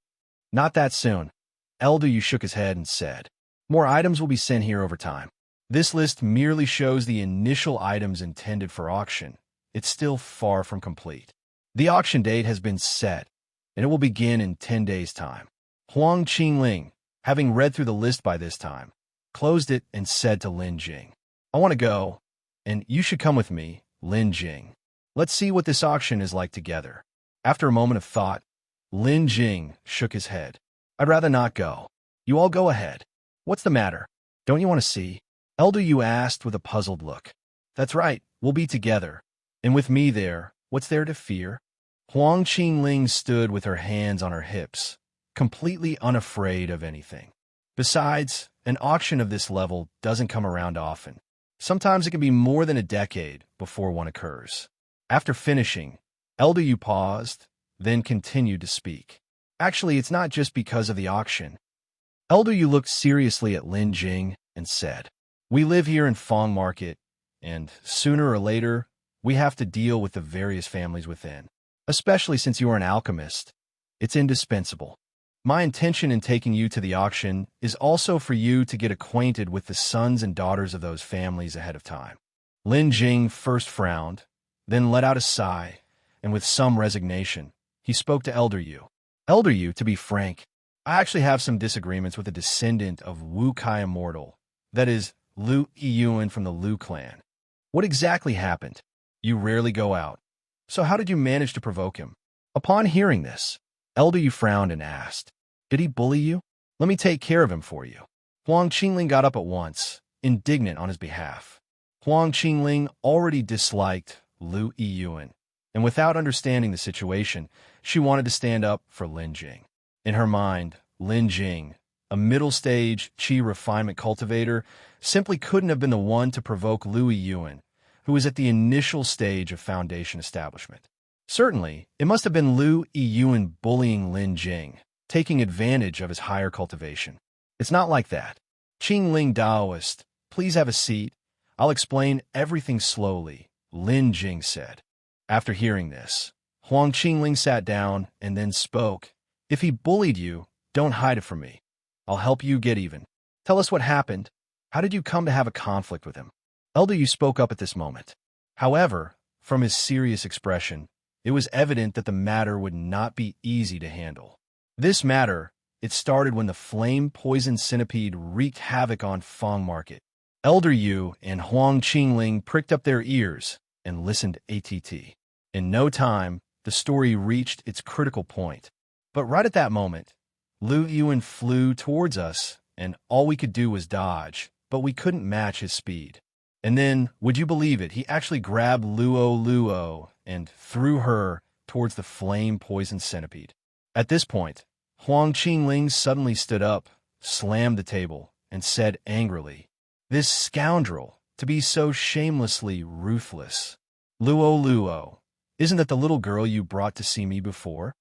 Not that soon. Elder Yu shook his head and said, more items will be sent here over time. This list merely shows the initial items intended for auction. It's still far from complete. The auction date has been set, and it will begin in 10 days' time. Huang Qingling, having read through the list by this time, closed it and said to Lin Jing, I want to go, and you should come with me, Lin Jing. Let's see what this auction is like together. After a moment of thought, Lin Jing shook his head. I'd rather not go. You all go ahead. What's the matter? Don't you want to see? Elder Yu asked with a puzzled look. That's right, we'll be together. And with me there, what's there to fear? Huang Qingling stood with her hands on her hips, completely unafraid of anything. Besides, an auction of this level doesn't come around often. Sometimes it can be more than a decade before one occurs. After finishing, Elder Yu paused, then continued to speak. Actually, it's not just because of the auction. Elder Yu looked seriously at Lin Jing and said, We live here in Fong Market, and sooner or later, we have to deal with the various families within. Especially since you are an alchemist, it's indispensable. My intention in taking you to the auction is also for you to get acquainted with the sons and daughters of those families ahead of time. Lin Jing first frowned, then let out a sigh, and with some resignation, he spoke to Elder Yu. Elder Yu, to be frank, I actually have some disagreements with a descendant of Wu Kai Immortal, that is, Lu Yiyuan from the Lu clan. What exactly happened? You rarely go out. So how did you manage to provoke him? Upon hearing this, Elder Yu frowned and asked, Did he bully you? Let me take care of him for you. Huang Qingling got up at once, indignant on his behalf. Huang Qingling already disliked Lu Yiyuan, and without understanding the situation, she wanted to stand up for Lin Jing. In her mind, Lin Jing, a middle-stage qi refinement cultivator, simply couldn't have been the one to provoke Lu Yiyuan, who was at the initial stage of foundation establishment. Certainly, it must have been Lu Yiyuan bullying Lin Jing, taking advantage of his higher cultivation. It's not like that. Qingling Daoist, please have a seat. I'll explain everything slowly, Lin Jing said. After hearing this, Huang Qingling sat down and then spoke. If he bullied you, don't hide it from me. I'll help you get even. Tell us what happened. How did you come to have a conflict with him? Elder Yu spoke up at this moment. However, from his serious expression, it was evident that the matter would not be easy to handle. This matter, it started when the flame-poisoned centipede wreaked havoc on Fong Market. Elder Yu and Huang Qingling pricked up their ears and listened ATT. In no time, the story reached its critical point. But right at that moment, Lu Yiyuan flew towards us, and all we could do was dodge, but we couldn't match his speed. And then, would you believe it, he actually grabbed Luo and threw her towards the flame-poisoned centipede. At this point, Huang Qingling suddenly stood up, slammed the table, and said angrily, This scoundrel, to be so shamelessly ruthless. Luo, isn't that the little girl you brought to see me before?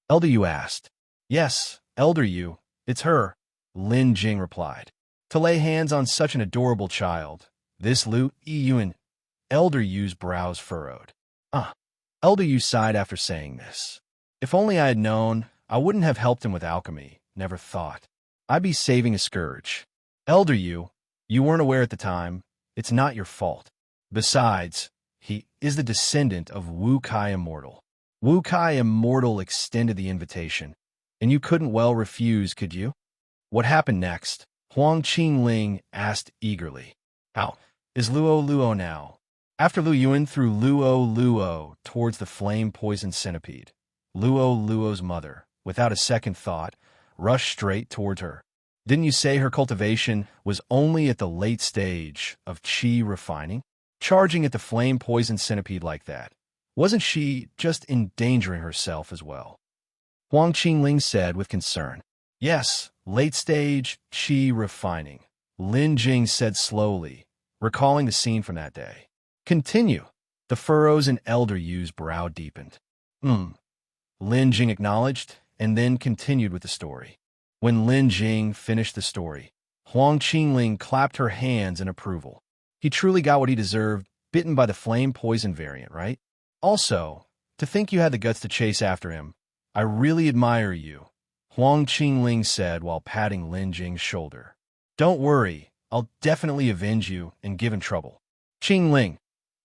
Elder Yu asked. Yes, Elder Yu, it's her, Lin Jing replied. To lay hands on such an adorable child, this Lu Yiyuan. Elder Yu's brows furrowed. Elder Yu sighed after saying this. If only I had known, I wouldn't have helped him with alchemy, never thought. I'd be saving a scourge. Elder Yu, you weren't aware at the time. It's not your fault. Besides, he is the descendant of Wu Kai Immortal. Wu Kai Immortal extended the invitation, and you couldn't well refuse, could you? What happened next? Huang Qingling asked eagerly. How is Luo now? After Lu Yiyuan threw Luo towards the flame-poisoned centipede, Luo's mother, without a second thought, rushed straight towards her. Didn't you say her cultivation was only at the late stage of qi refining? Charging at the flame-poisoned centipede like that. Wasn't she just endangering herself as well? Huang Qingling said with concern. Yes, late stage qi refining, Lin Jing said slowly, recalling the scene from that day. Continue. The furrows in Elder Yu's brow deepened. Lin Jing acknowledged, and then continued with the story. When Lin Jing finished the story, Huang Qingling clapped her hands in approval. He truly got what he deserved, bitten by the flame poison variant, right? Also, to think you had the guts to chase after him, I really admire you, Huang Qingling said while patting Lin Jing's shoulder. Don't worry, I'll definitely avenge you and give him trouble. Qingling,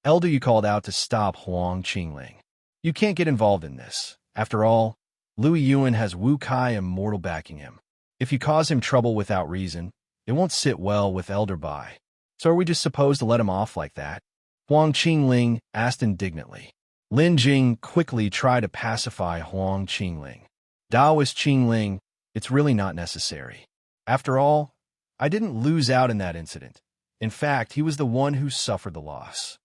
Elder Yu called out to stop Huang Qingling. You can't get involved in this. After all, Lu Yiyuan has Wu Kai Immortal backing him. If you cause him trouble without reason, it won't sit well with Elder Bai. So are we just supposed to let him off like that? Huang Qingling asked indignantly. Lin Jing quickly tried to pacify Huang Qingling. Taoist Qingling, it's really not necessary. After all, I didn't lose out in that incident. In fact, he was the one who suffered the loss.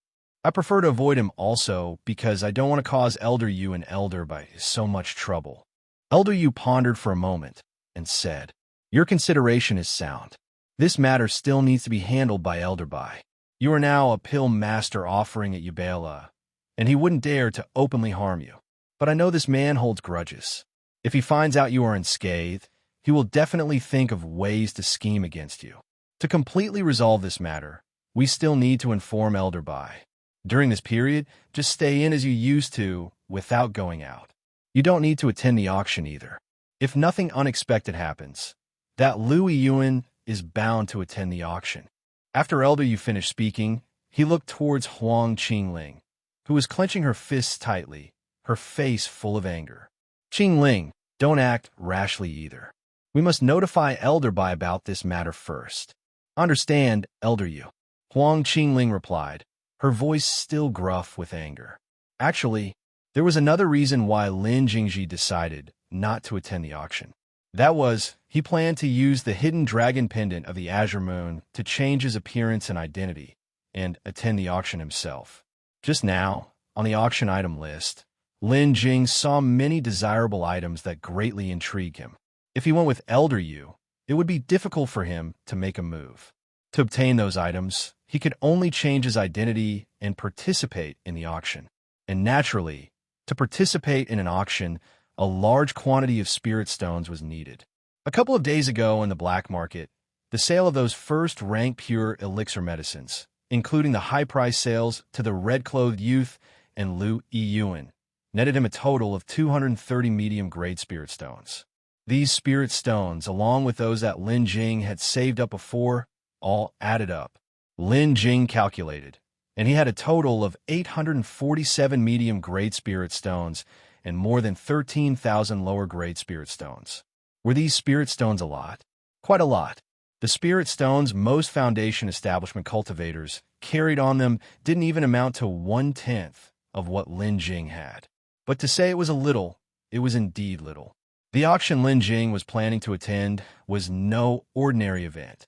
I prefer to avoid him also because I don't want to cause Elder Yu and Elder by so much trouble. Elder Yu pondered for a moment and said, "Your consideration is sound. This matter still needs to be handled by Elder Bai. You are now a pill master offering at Ubala, and he wouldn't dare to openly harm you. But I know this man holds grudges. If he finds out you are unscathed, he will definitely think of ways to scheme against you. To completely resolve this matter, we still need to inform Elder Bai. During this period, just stay in as you used to without going out. You don't need to attend the auction either. If nothing unexpected happens, that Louis Yuan is bound to attend the auction." After Elder Yu finished speaking, he looked towards Huang Qingling, who was clenching her fists tightly, her face full of anger. "Qingling, don't act rashly either. We must notify Elder Bai about this matter first." "Understand, Elder Yu," Huang Qingling replied, her voice still gruff with anger. Actually, there was another reason why Lin Jingji decided not to attend the auction. That was, he planned to use the hidden dragon pendant of the Azure Moon to change his appearance and identity, and attend the auction himself. Just now, on the auction item list, Lin Jing saw many desirable items that greatly intrigued him. If he went with Elder Yu, it would be difficult for him to make a move. To obtain those items, he could only change his identity and participate in the auction. And naturally, to participate in an auction, a large quantity of spirit stones was needed. A couple of days ago in the black market, the sale of those first-rank pure elixir medicines, including the high-price sales to the red-clothed youth and Lu Yiyuan, netted him a total of 230 medium-grade spirit stones. These spirit stones, along with those that Lin Jing had saved up before, all added up. Lin Jing calculated, and he had a total of 847 medium-grade spirit stones and more than 13,000 lower-grade spirit stones. Were these spirit stones a lot? Quite a lot. The spirit stones most foundation establishment cultivators carried on them didn't even amount to 1/10 of what Lin Jing had. But to say it was a little, it was indeed little. The auction Lin Jing was planning to attend was no ordinary event.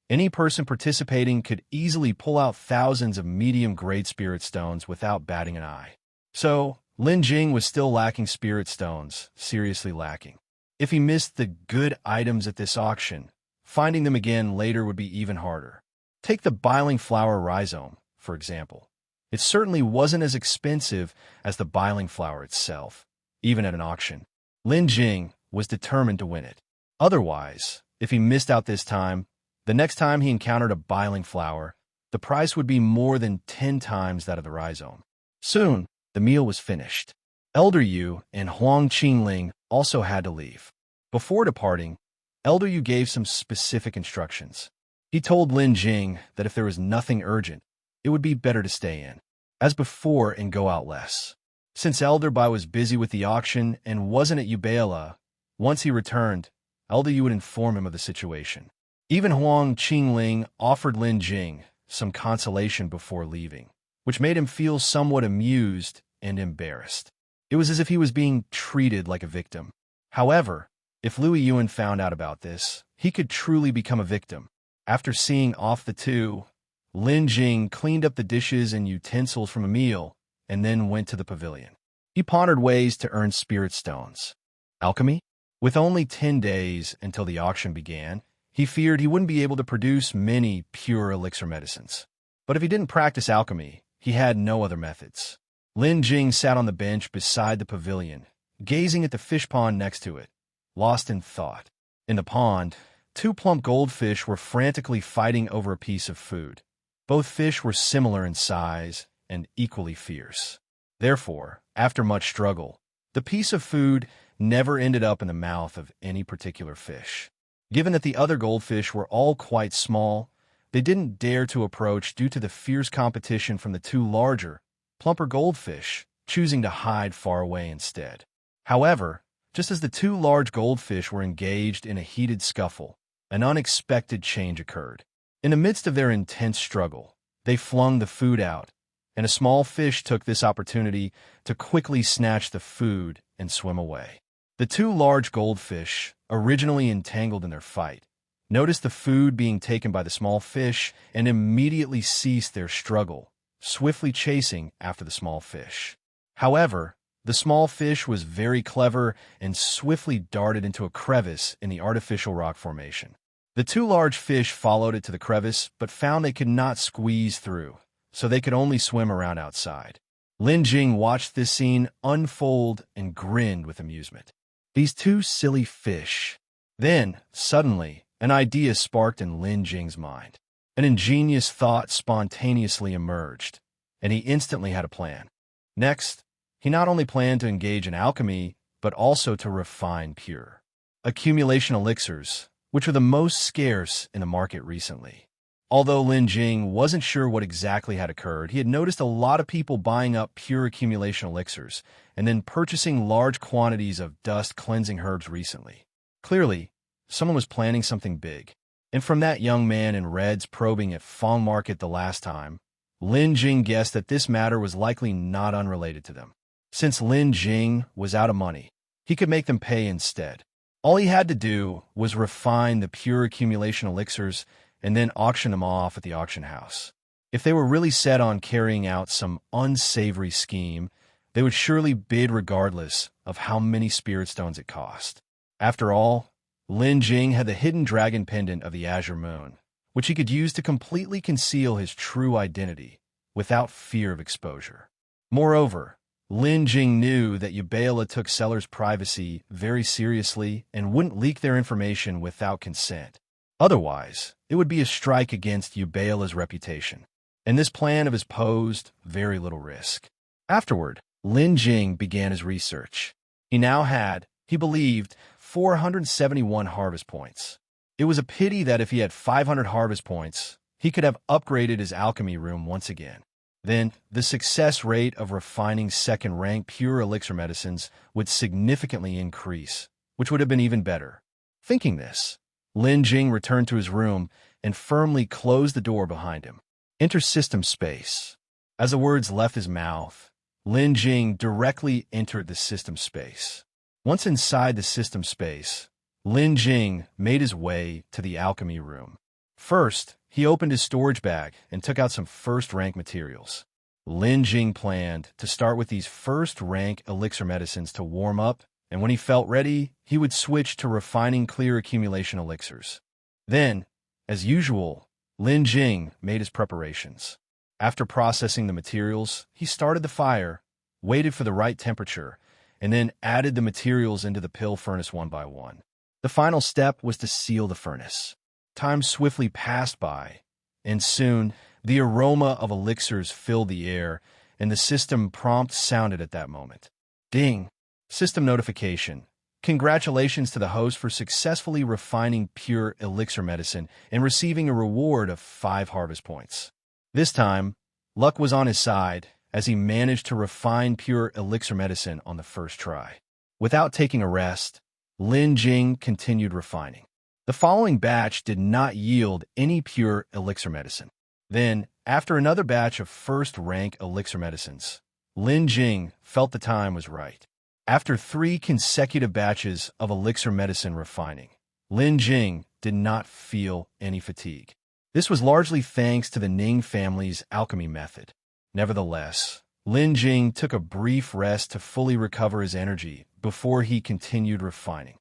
Any person participating could easily pull out thousands of medium-grade spirit stones without batting an eye. So, Lin Jing was still lacking spirit stones, seriously lacking. If he missed the good items at this auction, finding them again later would be even harder. Take the biling flower rhizome, for example. It certainly wasn't as expensive as the biling flower itself, even at an auction. Lin Jing was determined to win it. Otherwise, if he missed out this time, the next time he encountered a biling flower, the price would be more than 10 times that of the rhizome. Soon, the meal was finished. Elder Yu and Huang Qingling also had to leave. Before departing, Elder Yu gave some specific instructions. He told Lin Jing that if there was nothing urgent, it would be better to stay in, as before, and go out less. Since Elder Bai was busy with the auction and wasn't at Ubala, once he returned, Elder Yu would inform him of the situation. Even Huang Qingling offered Lin Jing some consolation before leaving, which made him feel somewhat amused and embarrassed. It was as if he was being treated like a victim. However, if Louis Yuan found out about this, he could truly become a victim. After seeing off the two, Lin Jing cleaned up the dishes and utensils from a meal and then went to the pavilion. He pondered ways to earn spirit stones. Alchemy? With only 10 days until the auction began, he feared he wouldn't be able to produce many pure elixir medicines. But if he didn't practice alchemy, he had no other methods. Lin Jing sat on the bench beside the pavilion, gazing at the fish pond next to it, lost in thought. In the pond, 2 plump goldfish were frantically fighting over a piece of food. Both fish were similar in size and equally fierce. Therefore, after much struggle, the piece of food never ended up in the mouth of any particular fish. Given that the other goldfish were all quite small, they didn't dare to approach due to the fierce competition from the 2 larger, plumper goldfish, choosing to hide far away instead. However, just as the 2 large goldfish were engaged in a heated scuffle, an unexpected change occurred. In the midst of their intense struggle, they flung the food out, and a small fish took this opportunity to quickly snatch the food and swim away. The two large goldfish, originally entangled in their fight, noticed the food being taken by the small fish and immediately ceased their struggle, swiftly chasing after the small fish. However, the small fish was very clever and swiftly darted into a crevice in the artificial rock formation. The two large fish followed it to the crevice but found they could not squeeze through, so they could only swim around outside. Lin Jing watched this scene unfold and grinned with amusement. These two silly fish. Then, suddenly, an idea sparked in Lin Jing's mind. An ingenious thought spontaneously emerged, and he instantly had a plan. Next, he not only planned to engage in alchemy, but also to refine pure accumulation elixirs, which are the most scarce in the market recently. Although Lin Jing wasn't sure what exactly had occurred, he had noticed a lot of people buying up pure accumulation elixirs and then purchasing large quantities of dust-cleansing herbs recently. Clearly, someone was planning something big. And from that young man in red's probing at Fong Market the last time, Lin Jing guessed that this matter was likely not unrelated to them. Since Lin Jing was out of money, he could make them pay instead. All he had to do was refine the pure accumulation elixirs and then auction them off at the auction house. If they were really set on carrying out some unsavory scheme, they would surely bid regardless of how many spirit stones it cost. After all, Lin Jing had the hidden dragon pendant of the Azure Moon, which he could use to completely conceal his true identity without fear of exposure. Moreover, Lin Jing knew that Ubala took sellers' privacy very seriously and wouldn't leak their information without consent. Otherwise, it would be a strike against Ubala's reputation, and this plan of his posed very little risk. Afterward, Lin Jing began his research. He now had, he believed, 471 harvest points. It was a pity that if he had 500 harvest points, he could have upgraded his alchemy room once again. Then, the success rate of refining second-rank pure elixir medicines would significantly increase, which would have been even better. Thinking this, Lin Jing returned to his room and firmly closed the door behind him. Enter system space. As the words left his mouth, Lin Jing directly entered the system space. Once inside the system space, Lin Jing made his way to the alchemy room. First, he opened his storage bag and took out some first-rank materials. Lin Jing planned to start with these first-rank elixir medicines to warm up, and when he felt ready, he would switch to refining clear accumulation elixirs. Then, as usual, Lin Jing made his preparations. After processing the materials, he started the fire, waited for the right temperature, and then added the materials into the pill furnace one by one. The final step was to seal the furnace. Time swiftly passed by, and soon the aroma of elixirs filled the air, and the system prompt sounded at that moment. Ding! System notification. Congratulations to the host for successfully refining pure elixir medicine and receiving a reward of 5 harvest points. This time, luck was on his side, as he managed to refine pure elixir medicine on the first try. Without taking a rest, Lin Jing continued refining. The following batch did not yield any pure elixir medicine. Then, after another batch of first-rank elixir medicines, Lin Jing felt the time was right. After 3 consecutive batches of elixir medicine refining, Lin Jing did not feel any fatigue. This was largely thanks to the Ning family's alchemy method. Nevertheless, Lin Jing took a brief rest to fully recover his energy before he continued refining.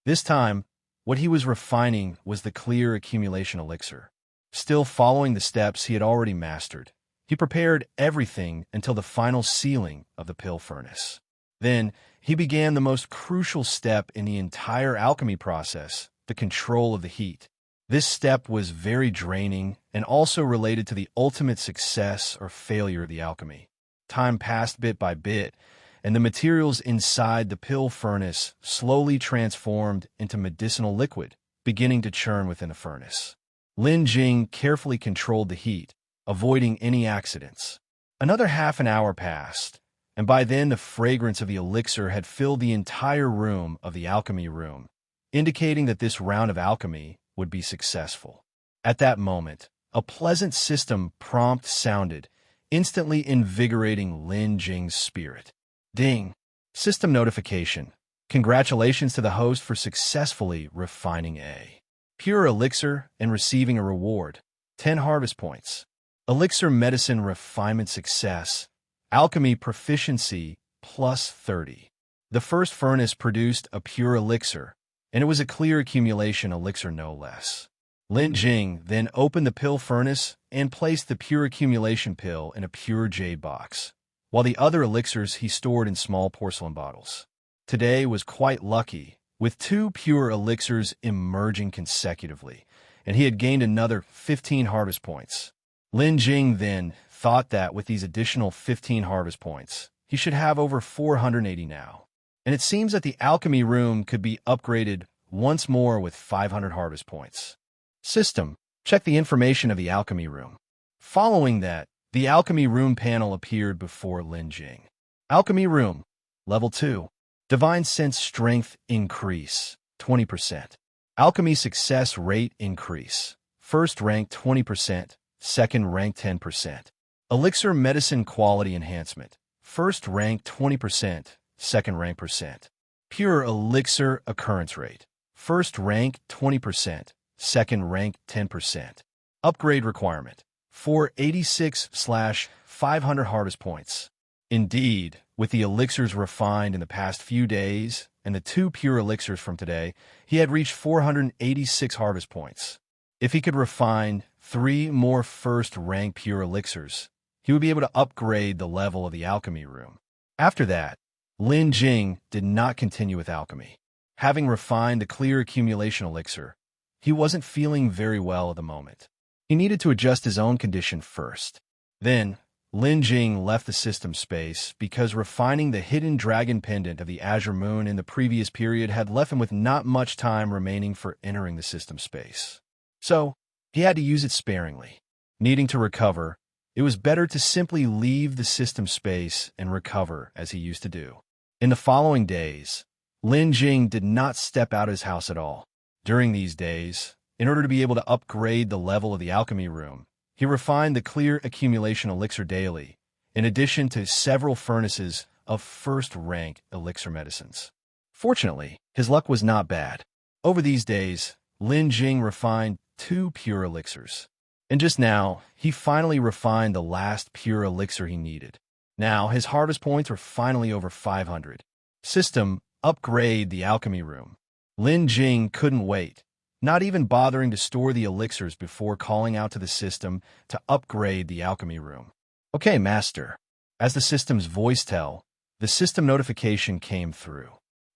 This time, what he was refining was the clear accumulation elixir. Still following the steps he had already mastered, he prepared everything until the final sealing of the pill furnace. Then, he began the most crucial step in the entire alchemy process, the control of the heat. This step was very draining and also related to the ultimate success or failure of the alchemy. Time passed bit by bit, and the materials inside the pill furnace slowly transformed into medicinal liquid, beginning to churn within the furnace. Lin Jing carefully controlled the heat, avoiding any accidents. Another half an hour passed, and by then the fragrance of the elixir had filled the entire room of the alchemy room, indicating that this round of alchemy would be successful. At that moment, a pleasant system prompt sounded, instantly invigorating Lin Jing's spirit. Ding! System notification. Congratulations to the host for successfully refining a pure elixir and receiving a reward. 10 harvest points. Elixir medicine refinement success. Alchemy proficiency plus 30. The first furnace produced a pure elixir, and it was a clear accumulation elixir no less. Lin Jing then opened the pill furnace and placed the pure accumulation pill in a pure jade box, while the other elixirs he stored in small porcelain bottles. Today was quite lucky, with 2 pure elixirs emerging consecutively, and he had gained another 15 harvest points. Lin Jing then thought that with these additional 15 harvest points, he should have over 480 now. And it seems that the alchemy room could be upgraded once more with 500 harvest points. System. Check the information of the alchemy room. Following that, the alchemy room panel appeared before Lin Jing. Alchemy room. Level 2. Divine sense strength increase, 20%. Alchemy success rate increase. First rank 20%, second rank 10%. Elixir medicine quality enhancement. First rank 20%, second rank percent. Pure elixir occurrence rate. First rank 20%, second rank 10%. Upgrade requirement. 486/500 harvest points. Indeed, with the elixirs refined in the past few days and the 2 pure elixirs from today, he had reached 486 harvest points. If he could refine 3 more first-rank pure elixirs, he would be able to upgrade the level of the alchemy room. After that, Lin Jing did not continue with alchemy. Having refined the clear accumulation elixir, he wasn't feeling very well at the moment. He needed to adjust his own condition first. Then, Lin Jing left the system space because refining the hidden dragon pendant of the Azure Moon in the previous period had left him with not much time remaining for entering the system space. So, he had to use it sparingly. Needing to recover, it was better to simply leave the system space and recover as he used to do. In the following days, Lin Jing did not step out of his house at all. During these days, in order to be able to upgrade the level of the alchemy room, he refined the clear accumulation elixir daily, in addition to several furnaces of first-rank elixir medicines. Fortunately, his luck was not bad. Over these days, Lin Jing refined 2 pure elixirs. And just now, he finally refined the last pure elixir he needed. Now, his harvest points were finally over 500. System. Upgrade the alchemy room. Lin Jing couldn't wait, not even bothering to store the elixirs before calling out to the system to upgrade the alchemy room. Okay, master. As the system's voice tell, the system notification came through.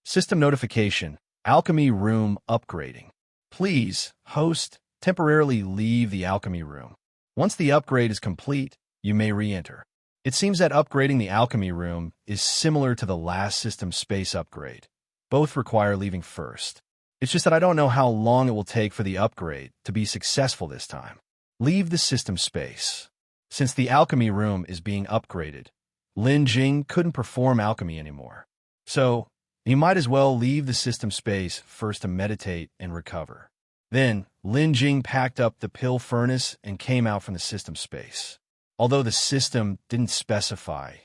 System notification. Alchemy room upgrading. Please, host, temporarily leave the alchemy room. Once the upgrade is complete, you may re-enter. It seems that upgrading the alchemy room is similar to the last system space upgrade. Both require leaving first. It's just that I don't know how long it will take for the upgrade to be successful this time. Leave the system space. Since the alchemy room is being upgraded, Lin Jing couldn't perform alchemy anymore. So, he might as well leave the system space first to meditate and recover. Then, Lin Jing packed up the pill furnace and came out from the system space. Although the system didn't specify,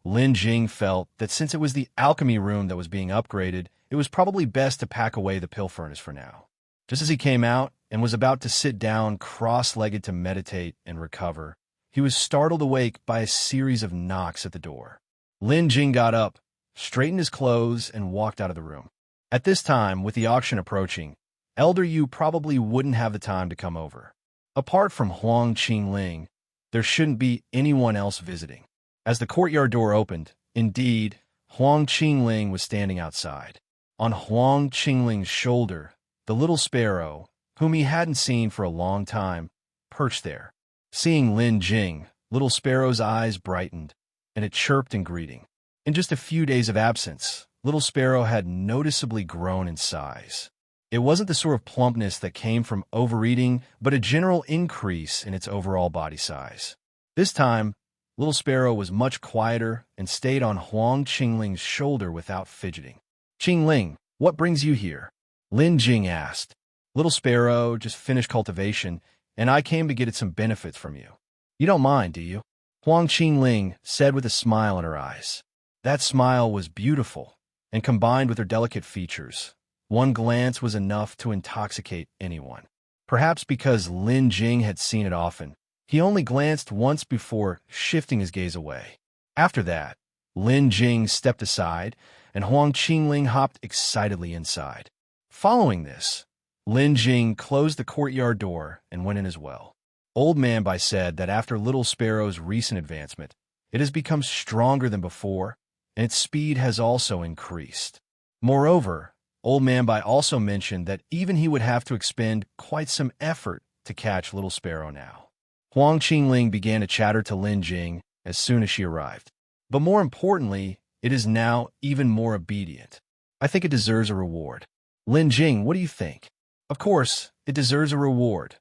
Lin Jing felt that since it was the alchemy room that was being upgraded, it was probably best to pack away the pill furnace for now. Just as he came out and was about to sit down cross-legged to meditate and recover, he was startled awake by a series of knocks at the door. Lin Jing got up, straightened his clothes, and walked out of the room. At this time, with the auction approaching, Elder Yu probably wouldn't have the time to come over. Apart from Huang Qingling, there shouldn't be anyone else visiting. As the courtyard door opened, indeed, Huang Qingling was standing outside. On Huang Qingling's shoulder, the little sparrow, whom he hadn't seen for a long time, perched there. Seeing Lin Jing, little sparrow's eyes brightened, and it chirped in greeting. In just a few days of absence, little sparrow had noticeably grown in size. It wasn't the sort of plumpness that came from overeating, but a general increase in its overall body size. This time, little sparrow was much quieter and stayed on Huang Qingling's shoulder without fidgeting. "Qingling, what brings you here?" Lin Jing asked. "Little sparrow just finished cultivation, and I came to get it some benefits from you. You don't mind, do you?" Huang Qingling said with a smile in her eyes. That smile was beautiful, and combined with her delicate features, one glance was enough to intoxicate anyone. Perhaps because Lin Jing had seen it often, he only glanced once before shifting his gaze away. After that, Lin Jing stepped aside, and Huang Qingling hopped excitedly inside. Following this, Lin Jing closed the courtyard door and went in as well. Old Man Bai said that after Little Sparrow's recent advancement, it has become stronger than before, and its speed has also increased. Moreover, Old Man Bai also mentioned that even he would have to expend quite some effort to catch Little Sparrow now. Huang Qingling began to chatter to Lin Jing as soon as she arrived. But more importantly, it is now even more obedient. I think it deserves a reward. Lin Jing, what do you think? Of course, it deserves a reward,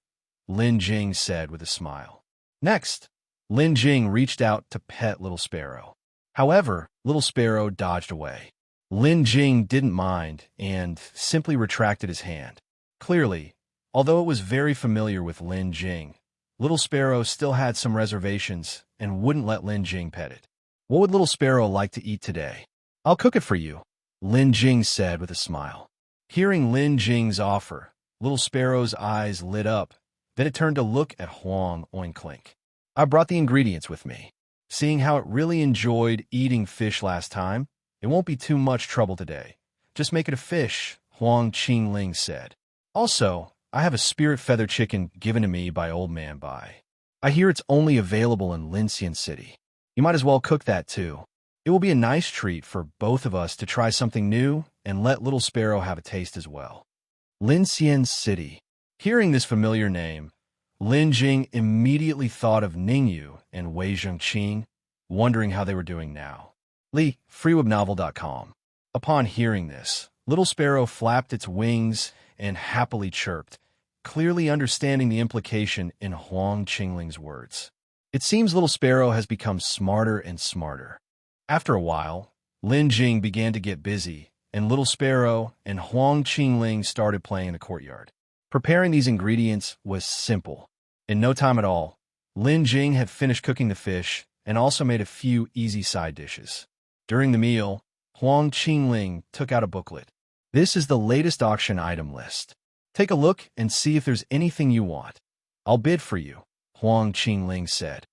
Lin Jing said with a smile. Next, Lin Jing reached out to pet Little Sparrow. However, Little Sparrow dodged away. Lin Jing didn't mind and simply retracted his hand. Clearly, although it was very familiar with Lin Jing, Little Sparrow still had some reservations and wouldn't let Lin Jing pet it. What would Little Sparrow like to eat today? I'll cook it for you, Lin Jing said with a smile. Hearing Lin Jing's offer, Little Sparrow's eyes lit up. Then it turned to look at Huang Oinkling. I brought the ingredients with me. Seeing how it really enjoyed eating fish last time, it won't be too much trouble today. Just make it a fish, Huang Qingling said. Also, I have a spirit feather chicken given to me by Old Man Bai. I hear it's only available in Lincian City. You might as well cook that too. It will be a nice treat for both of us to try something new and let Little Sparrow have a taste as well. Lincian City. Hearing this familiar name, Lin Jing immediately thought of Ningyu and Wei Zhengqing, wondering how they were doing now. freewebnovel.com. Upon hearing this, Little Sparrow flapped its wings and happily chirped, clearly understanding the implication in Huang Qingling's words. It seems Little Sparrow has become smarter and smarter. After a while, Lin Jing began to get busy, and Little Sparrow and Huang Qingling started playing in the courtyard. Preparing these ingredients was simple. In no time at all, Lin Jing had finished cooking the fish and also made a few easy side dishes. During the meal, Huang Qingling took out a booklet. This is the latest auction item list. Take a look and see if there's anything you want. I'll bid for you, Huang Qingling said.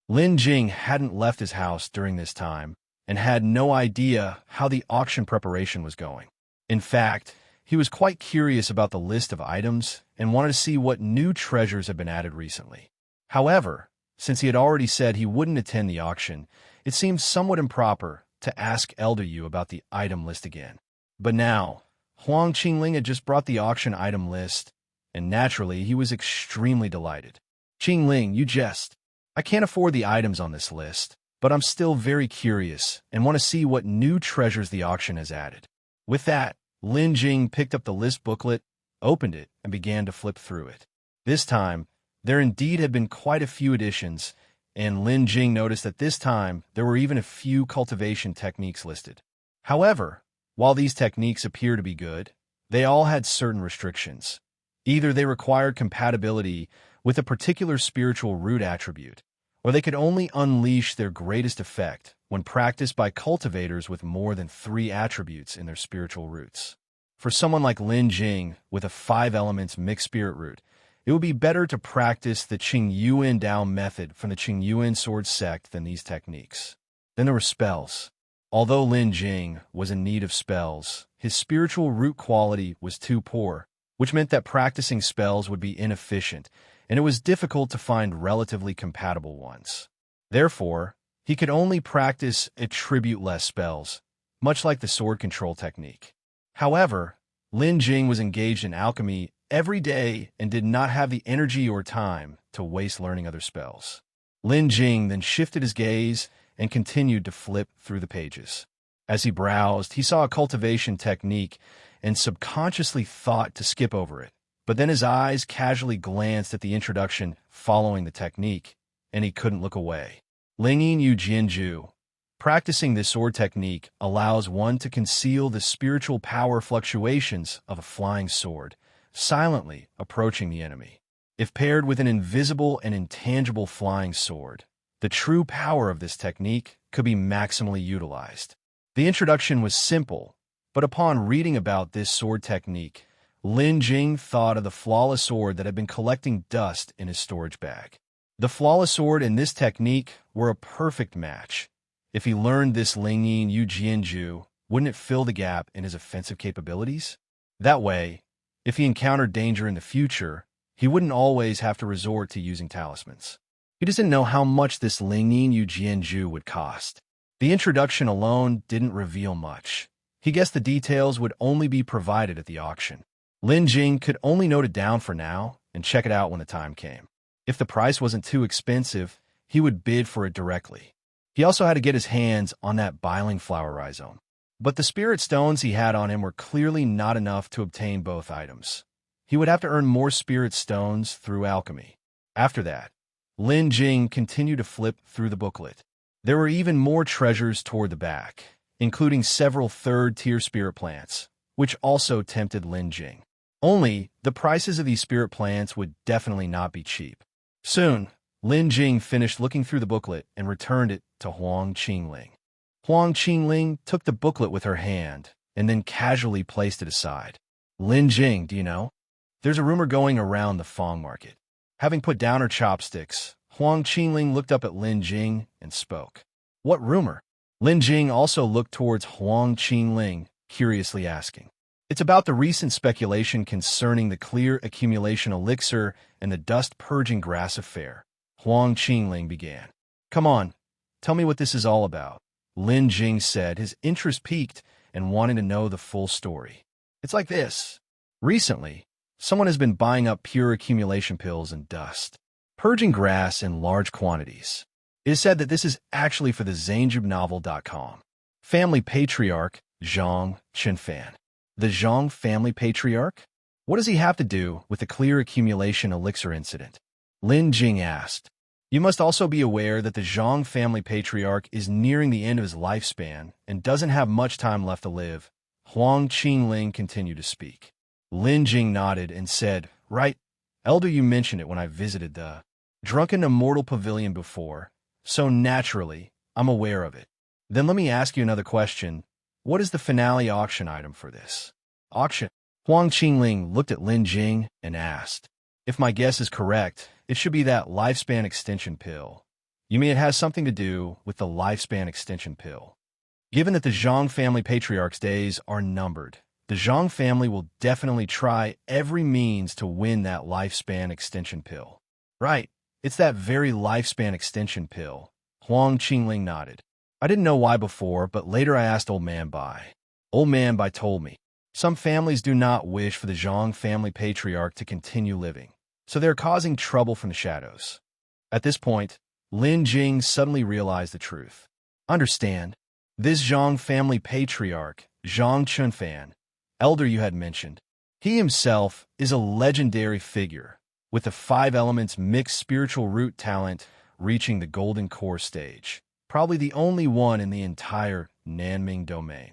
Lin Jing hadn't left his house during this time and had no idea how the auction preparation was going. In fact, he was quite curious about the list of items and wanted to see what new treasures had been added recently. However, since he had already said he wouldn't attend the auction, it seemed somewhat improper to ask Elder Yu about the item list again. But now, Huang Qingling had just brought the auction item list, and naturally he was extremely delighted. Qingling, you jest. I can't afford the items on this list, but I'm still very curious and want to see what new treasures the auction has added. With that, Lin Jing picked up the list booklet, opened it, and began to flip through it. This time, there indeed had been quite a few additions, and Lin Jing noticed that this time there were even a few cultivation techniques listed. However, while these techniques appear to be good, they all had certain restrictions. Either they required compatibility with a particular spiritual root attribute, or they could only unleash their greatest effect when practiced by cultivators with more than 3 attributes in their spiritual roots. For someone like Lin Jing with a 5 elements mixed spirit root, it would be better to practice the Qingyuan Dao method from the Qingyuan sword sect than these techniques. Then there were spells. Although Lin Jing was in need of spells, his spiritual root quality was too poor, which meant that practicing spells would be inefficient, and it was difficult to find relatively compatible ones. Therefore, he could only practice attribute-less spells, much like the sword control technique. However, Lin Jing was engaged in alchemy every day and did not have the energy or time to waste learning other spells. Lin Jing then shifted his gaze and continued to flip through the pages. As he browsed, he saw a cultivation technique and subconsciously thought to skip over it. But then his eyes casually glanced at the introduction following the technique, and he couldn't look away. Lingyin Yu Jianju. Practicing this sword technique allows one to conceal the spiritual power fluctuations of a flying sword, silently approaching the enemy. If paired with an invisible and intangible flying sword, the true power of this technique could be maximally utilized. The introduction was simple, but upon reading about this sword technique, Lin Jing thought of the flawless sword that had been collecting dust in his storage bag. The flawless sword and this technique were a perfect match. If he learned this Ling Yu Jianju, wouldn't it fill the gap in his offensive capabilities? That way, if he encountered danger in the future, he wouldn't always have to resort to using talismans. He doesn't know how much this Ling Yu Jianju would cost. The introduction alone didn't reveal much. He guessed the details would only be provided at the auction. Lin Jing could only note it down for now and check it out when the time came. If the price wasn't too expensive, he would bid for it directly. He also had to get his hands on that biling flower rhizome. But the spirit stones he had on him were clearly not enough to obtain both items. He would have to earn more spirit stones through alchemy. After that, Lin Jing continued to flip through the booklet. There were even more treasures toward the back, including several third-tier spirit plants, which also tempted Lin Jing. Only, the prices of these spirit plants would definitely not be cheap. Soon, Lin Jing finished looking through the booklet and returned it to Huang Qingling. Huang Qingling took the booklet with her hand and then casually placed it aside. Lin Jing, do you know? There's a rumor going around the Fong market. Having put down her chopsticks, Huang Qingling looked up at Lin Jing and spoke. What rumor? Lin Jing also looked towards Huang Qingling, curiously asking. It's about the recent speculation concerning the clear accumulation elixir and the dust-purging grass affair. Huang Qingling began. Come on, tell me what this is all about. Lin Jing said, his interest piqued and wanting to know the full story. It's like this. Recently, someone has been buying up pure accumulation pills and dust, purging grass in large quantities. It is said that this is actually for the ZhangJubNovel.com. Family patriarch Zhang Chenfan. The Zhang family patriarch? What does he have to do with the clear accumulation elixir incident? Lin Jing asked. You must also be aware that the Zhang family patriarch is nearing the end of his lifespan and doesn't have much time left to live. Huang Qingling continued to speak. Lin Jing nodded and said, Right, Elder, you mentioned it when I visited the Drunken Immortal Pavilion before, so naturally, I'm aware of it. Then let me ask you another question. What is the finale auction item for this auction? Huang Qingling looked at Lin Jing and asked. If my guess is correct, it should be that lifespan extension pill. You mean it has something to do with the lifespan extension pill? Given that the Zhang family patriarch's days are numbered, the Zhang family will definitely try every means to win that lifespan extension pill. Right, it's that very lifespan extension pill. Huang Qingling nodded. I didn't know why before, but later I asked Old Man Bai. Old Man Bai told me, some families do not wish for the Zhang family patriarch to continue living, so they're causing trouble from the shadows. At this point, Lin Jing suddenly realized the truth. Understand, this Zhang family patriarch, Zhang Chenfan, elder you had mentioned, he himself is a legendary figure, with the 5 elements mixed spiritual root talent reaching the golden core stage. Probably the only one in the entire Nanming domain.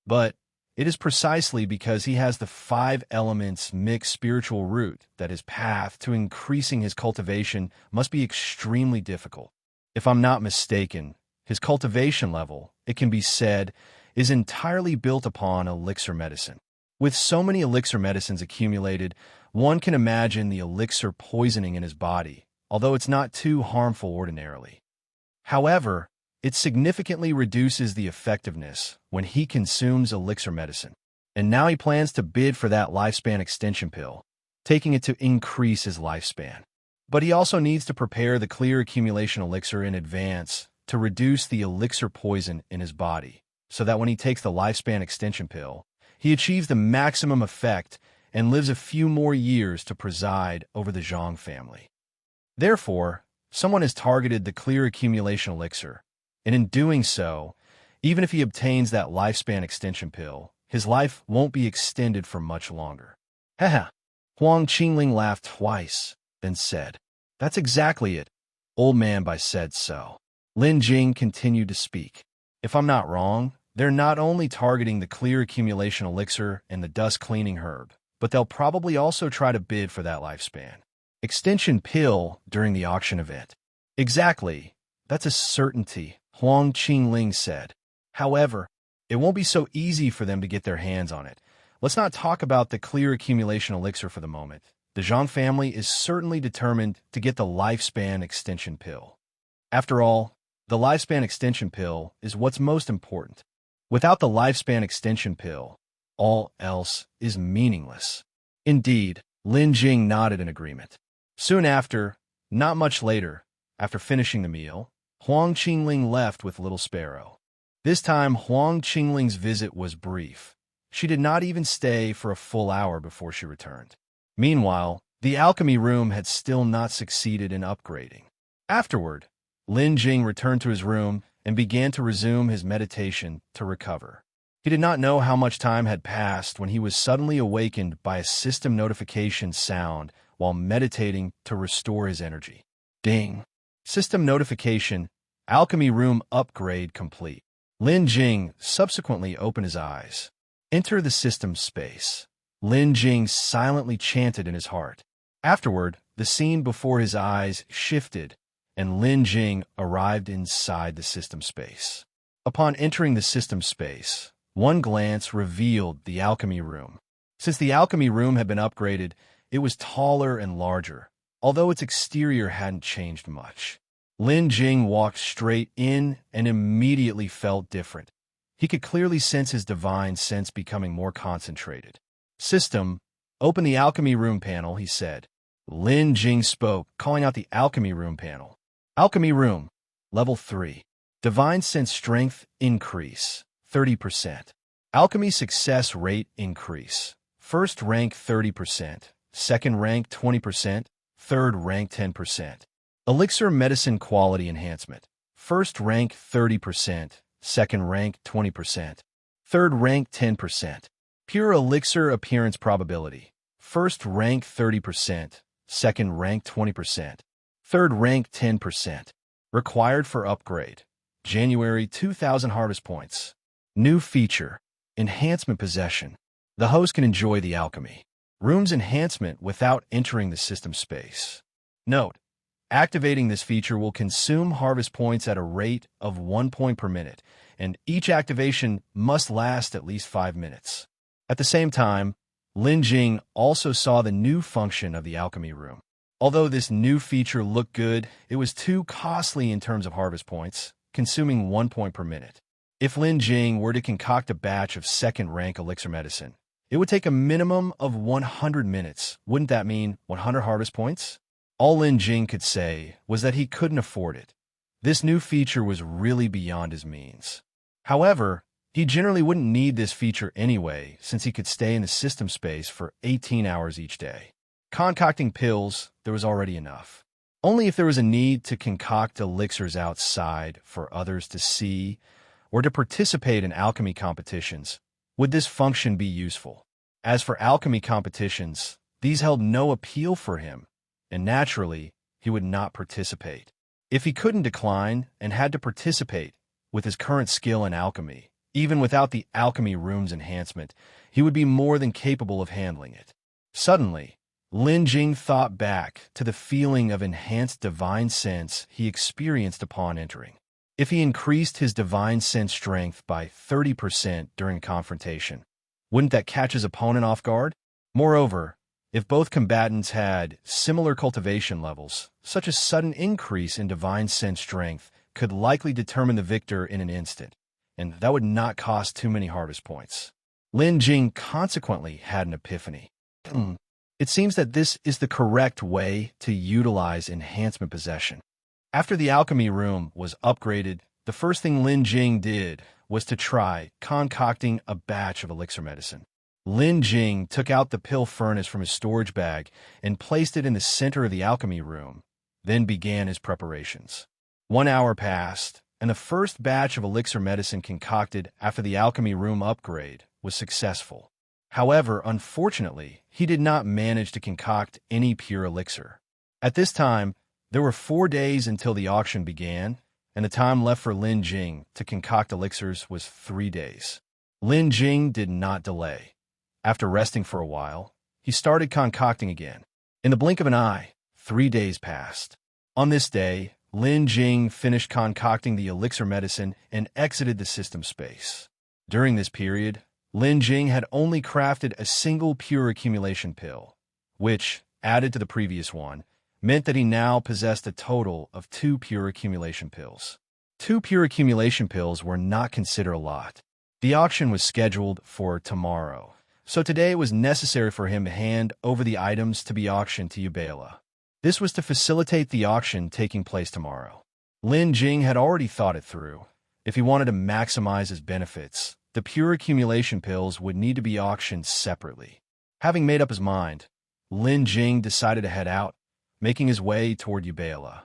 But it is precisely because he has the 5 elements mixed spiritual root that his path to increasing his cultivation must be extremely difficult. If I'm not mistaken, his cultivation level, it can be said, is entirely built upon elixir medicine. With so many elixir medicines accumulated, one can imagine the elixir poisoning in his body, although it's not too harmful ordinarily. However, it significantly reduces the effectiveness when he consumes elixir medicine. And now he plans to bid for that lifespan extension pill, taking it to increase his lifespan. But he also needs to prepare the clear accumulation elixir in advance to reduce the elixir poison in his body, so that when he takes the lifespan extension pill, he achieves the maximum effect and lives a few more years to preside over the Zhang family. Therefore, someone has targeted the clear accumulation elixir, and in doing so, even if he obtains that lifespan extension pill, his life won't be extended for much longer. Haha. Huang Qingling laughed twice, then said, That's exactly it. Old Man Bai said so. Lin Jing continued to speak. If I'm not wrong, they're not only targeting the clear accumulation elixir and the dust cleaning herb, but they'll probably also try to bid for that lifespan extension pill during the auction event. Exactly. That's a certainty, Huang Qingling said. However, it won't be so easy for them to get their hands on it. Let's not talk about the clear accumulation elixir for the moment. The Zhang family is certainly determined to get the lifespan extension pill. After all, the lifespan extension pill is what's most important. Without the lifespan extension pill, all else is meaningless. Indeed, Lin Jing nodded in agreement. Soon after, not much later, after finishing the meal, Huang Qingling left with Little Sparrow. This time, Huang Qingling's visit was brief. She did not even stay for a full hour before she returned. Meanwhile, the alchemy room had still not succeeded in upgrading. Afterward, Lin Jing returned to his room and began to resume his meditation to recover. He did not know how much time had passed when he was suddenly awakened by a system notification sound while meditating to restore his energy. Ding! System notification, alchemy room upgrade complete. Lin Jing subsequently opened his eyes. Enter the system space. Lin Jing silently chanted in his heart. Afterward, the scene before his eyes shifted, and Lin Jing arrived inside the system space. Upon entering the system space, one glance revealed the alchemy room. Since the alchemy room had been upgraded, it was taller and larger, although its exterior hadn't changed much. Lin Jing walked straight in and immediately felt different. He could clearly sense his divine sense becoming more concentrated. System, open the alchemy room panel, he said. Lin Jing spoke, calling out the alchemy room panel. Alchemy room, level 3. Divine sense strength increase, 30%. Alchemy success rate increase. First rank 30%, second rank 20%, third rank 10%. Elixir medicine quality enhancement. First rank 30%, second rank 20%, third rank 10%. Pure elixir appearance probability. First rank 30%, second rank 20%, third rank 10%. Required for upgrade. January 2000 harvest points. New feature. Enhancement possession. The host can enjoy the alchemy room's enhancement without entering the system space. Note: activating this feature will consume harvest points at a rate of 1 point per minute, and each activation must last at least 5 minutes. At the same time, Lin Jing also saw the new function of the alchemy room. Although this new feature looked good, it was too costly in terms of harvest points, consuming 1 point per minute. If Lin Jing were to concoct a batch of second-rank elixir medicine, it would take a minimum of 100 minutes. Wouldn't that mean 100 harvest points? All Lin Jing could say was that he couldn't afford it. This new feature was really beyond his means. However, he generally wouldn't need this feature anyway, since he could stay in the system space for 18 hours each day. Concocting pills, there was already enough. Only if there was a need to concoct elixirs outside for others to see or to participate in alchemy competitions would this function be useful. As for alchemy competitions, these held no appeal for him, and naturally, he would not participate. If he couldn't decline and had to participate with his current skill in alchemy, even without the alchemy room's enhancement, he would be more than capable of handling it. Suddenly, Lin Jing thought back to the feeling of enhanced divine sense he experienced upon entering. If he increased his divine sense strength by 30% during confrontation, wouldn't that catch his opponent off guard? Moreover, if both combatants had similar cultivation levels, such a sudden increase in divine sense strength could likely determine the victor in an instant, and that would not cost too many harvest points. Lin Jing consequently had an epiphany. It seems that this is the correct way to utilize enhancement possession. After the alchemy room was upgraded, the first thing Lin Jing did was to try concocting a batch of elixir medicine. Lin Jing took out the pill furnace from his storage bag and placed it in the center of the alchemy room, then began his preparations. 1 hour passed, and the first batch of elixir medicine concocted after the alchemy room upgrade was successful. However, unfortunately, he did not manage to concoct any pure elixir. At this time, there were 4 days until the auction began, and the time left for Lin Jing to concoct elixirs was 3 days. Lin Jing did not delay. After resting for a while, he started concocting again. In the blink of an eye, 3 days passed. On this day, Lin Jing finished concocting the elixir medicine and exited the system space. During this period, Lin Jing had only crafted a single pure accumulation pill, which, added to the previous one, meant that he now possessed a total of 2 pure accumulation pills. 2 pure accumulation pills were not considered a lot. The auction was scheduled for tomorrow, so today it was necessary for him to hand over the items to be auctioned to Ubala. This was to facilitate the auction taking place tomorrow. Lin Jing had already thought it through. If he wanted to maximize his benefits, the pure accumulation pills would need to be auctioned separately. Having made up his mind, Lin Jing decided to head out, making his way toward Ubala.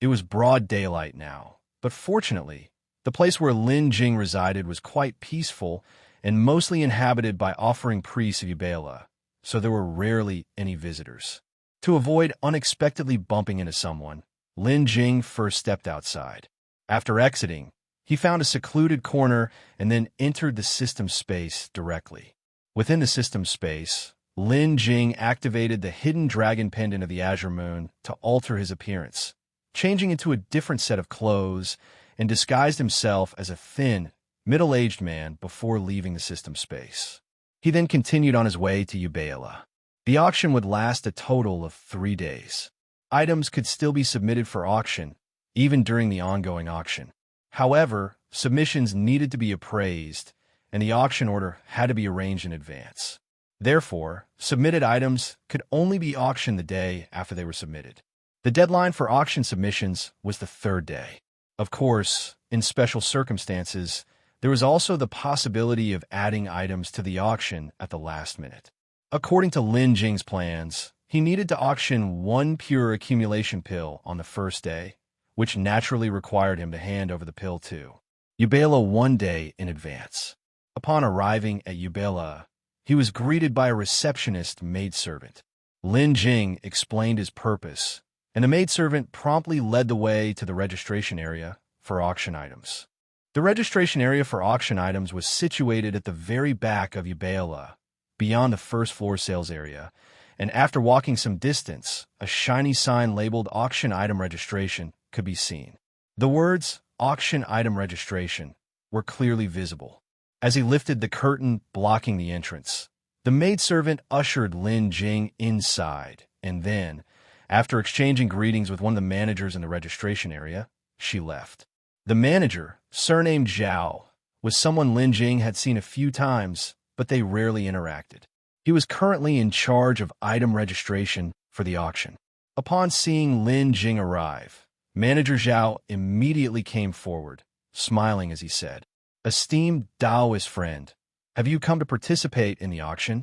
It was broad daylight now, but fortunately, the place where Lin Jing resided was quite peaceful and mostly inhabited by offering priests of Ubala, so there were rarely any visitors. To avoid unexpectedly bumping into someone, Lin Jing first stepped outside. After exiting, he found a secluded corner and then entered the system space directly. Within the system space, Lin Jing activated the hidden dragon pendant of the Azure Moon to alter his appearance, changing into a different set of clothes, and disguised himself as a thin, middle-aged man before leaving the system space. He then continued on his way to Ubala. The auction would last a total of 3 days. Items could still be submitted for auction, even during the ongoing auction. However, submissions needed to be appraised, and the auction order had to be arranged in advance. Therefore, submitted items could only be auctioned the day after they were submitted. The deadline for auction submissions was the 3rd day. Of course, in special circumstances, there was also the possibility of adding items to the auction at the last minute. According to Lin Jing's plans, he needed to auction 1 pure accumulation pill on the 1st day, which naturally required him to hand over the pill to Ubala 1 day in advance. Upon arriving at Ubala, he was greeted by a receptionist maidservant. Lin Jing explained his purpose, and the maidservant promptly led the way to the registration area for auction items. The registration area for auction items was situated at the very back of Ubala, beyond the first floor sales area, and after walking some distance, a shiny sign labeled Auction Item Registration could be seen. The words Auction Item Registration were clearly visible. As he lifted the curtain blocking the entrance, the maidservant ushered Lin Jing inside, and then, after exchanging greetings with one of the managers in the registration area, she left. The manager, surnamed Zhao, was someone Lin Jing had seen a few times, but they rarely interacted. He was currently in charge of item registration for the auction. Upon seeing Lin Jing arrive, Manager Zhao immediately came forward, smiling as he said, "Esteemed Daoist friend, have you come to participate in the auction?"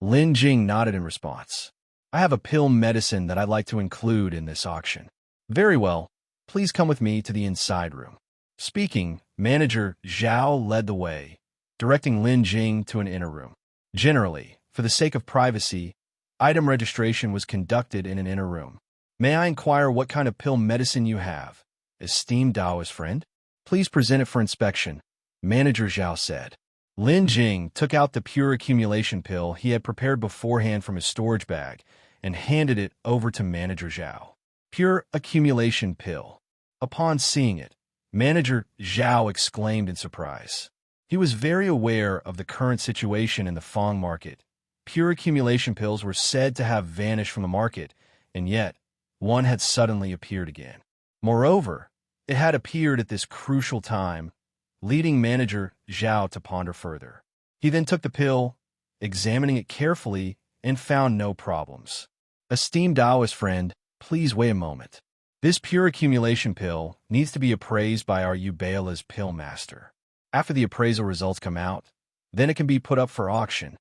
Lin Jing nodded in response. "I have a pill medicine that I'd like to include in this auction." "Very well. Please come with me to the inside room." Speaking, Manager Zhao led the way, directing Lin Jing to an inner room. Generally, for the sake of privacy, item registration was conducted in an inner room. "May I inquire what kind of pill medicine you have, esteemed Daoist friend?" "Please present it for inspection," Manager Zhao said. Lin Jing took out the pure accumulation pill he had prepared beforehand from his storage bag and handed it over to Manager Zhao. Pure accumulation pill. Upon seeing it, Manager Zhao exclaimed in surprise. He was very aware of the current situation in the Fang market. Pure accumulation pills were said to have vanished from the market, and yet one had suddenly appeared again. Moreover, it had appeared at this crucial time, leading Manager Zhao to ponder further. He then took the pill, examining it carefully, and found no problems. "Esteemed Daoist friend, please wait a moment. This pure accumulation pill needs to be appraised by our Ubala's pill master. After the appraisal results come out, then it can be put up for auction."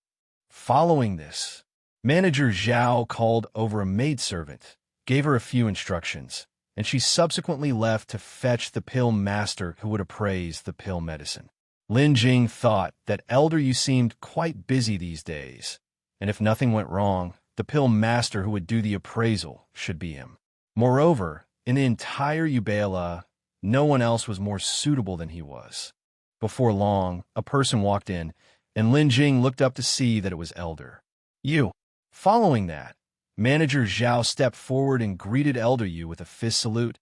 Following this, Manager Zhao called over a maidservant, gave her a few instructions, and she subsequently left to fetch the pill master who would appraise the pill medicine. Lin Jing thought that Elder Yu seemed quite busy these days, and if nothing went wrong, the pill master who would do the appraisal should be him. Moreover, in the entire Ubala, no one else was more suitable than he was. Before long, a person walked in, and Lin Jing looked up to see that it was Elder Yu. Following that, Manager Zhao stepped forward and greeted Elder Yu with a fist salute,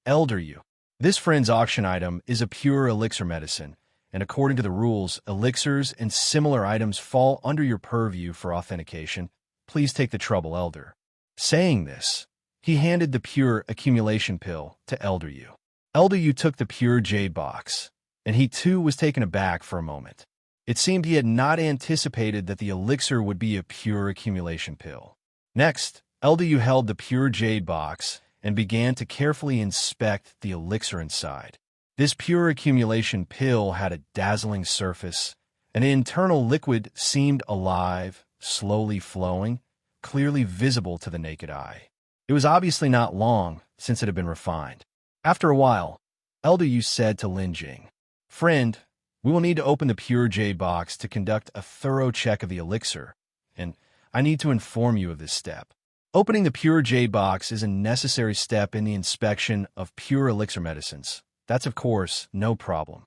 Elder You. This friend's auction item is a pure elixir medicine, and according to the rules, elixirs and similar items fall under your purview for authentication. Please take the trouble, Elder. Saying this, he handed the pure accumulation pill to Elder You. Elder You took the pure jade box, and he too was taken aback for a moment. It seemed he had not anticipated that the elixir would be a pure accumulation pill. Next, Elder You held the pure jade box and began to carefully inspect the elixir inside. This pure accumulation pill had a dazzling surface. An internal liquid seemed alive, slowly flowing, clearly visible to the naked eye. It was obviously not long since it had been refined. After a while, Elder You said to Lin Jing, "Friend, we will need to open the pure jade box to conduct a thorough check of the elixir, and I need to inform you of this step. Opening the pure jade box is a necessary step in the inspection of pure elixir medicines. That's, of course, no problem."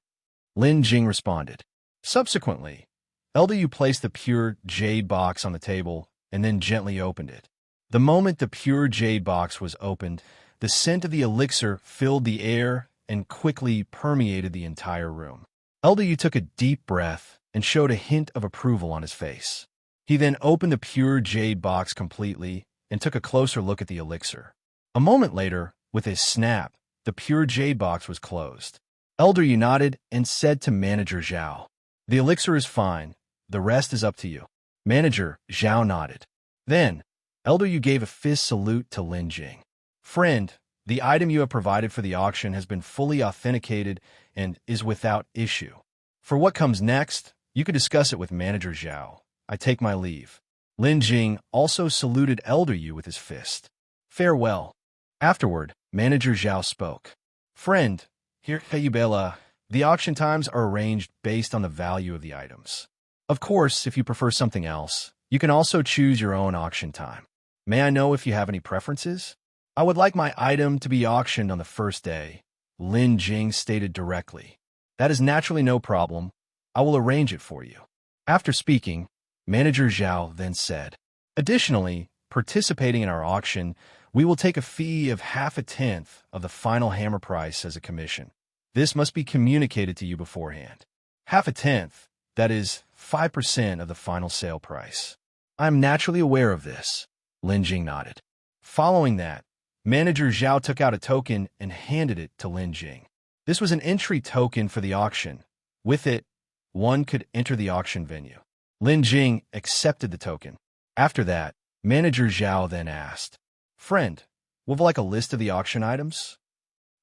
Lin Jing responded. Subsequently, Elder You placed the pure jade box on the table and then gently opened it. The moment the pure jade box was opened, the scent of the elixir filled the air and quickly permeated the entire room. Elder You took a deep breath and showed a hint of approval on his face. He then opened the pure jade box completely and took a closer look at the elixir. A moment later, with a snap, the pure jade box was closed. Elder You nodded and said to Manager Zhao, "The elixir is fine. The rest is up to you." Manager Zhao nodded. Then, Elder You gave a fist salute to Lin Jing. "Friend, the item you have provided for the auction has been fully authenticated and is without issue. For what comes next, you can discuss it with Manager Zhao. I take my leave." Lin Jing also saluted Elder You with his fist. "Farewell." Afterward, Manager Zhao spoke. "Friend, here Kayubela, the auction times are arranged based on the value of the items. Of course, if you prefer something else, you can also choose your own auction time. May I know if you have any preferences?" "I would like my item to be auctioned on the first day," Lin Jing stated directly. "That is naturally no problem. I will arrange it for you." After speaking, Manager Zhao then said, "Additionally, participating in our auction, we will take a fee of 1/2 of the final hammer price as a commission. This must be communicated to you beforehand. 1/2, that is 5% of the final sale price." "I am naturally aware of this," Lin Jing nodded. Following that, Manager Zhao took out a token and handed it to Lin Jing. This was an entry token for the auction. With it, one could enter the auction venue. Lin Jing accepted the token. After that, Manager Zhao then asked, "Friend, would you like a list of the auction items?"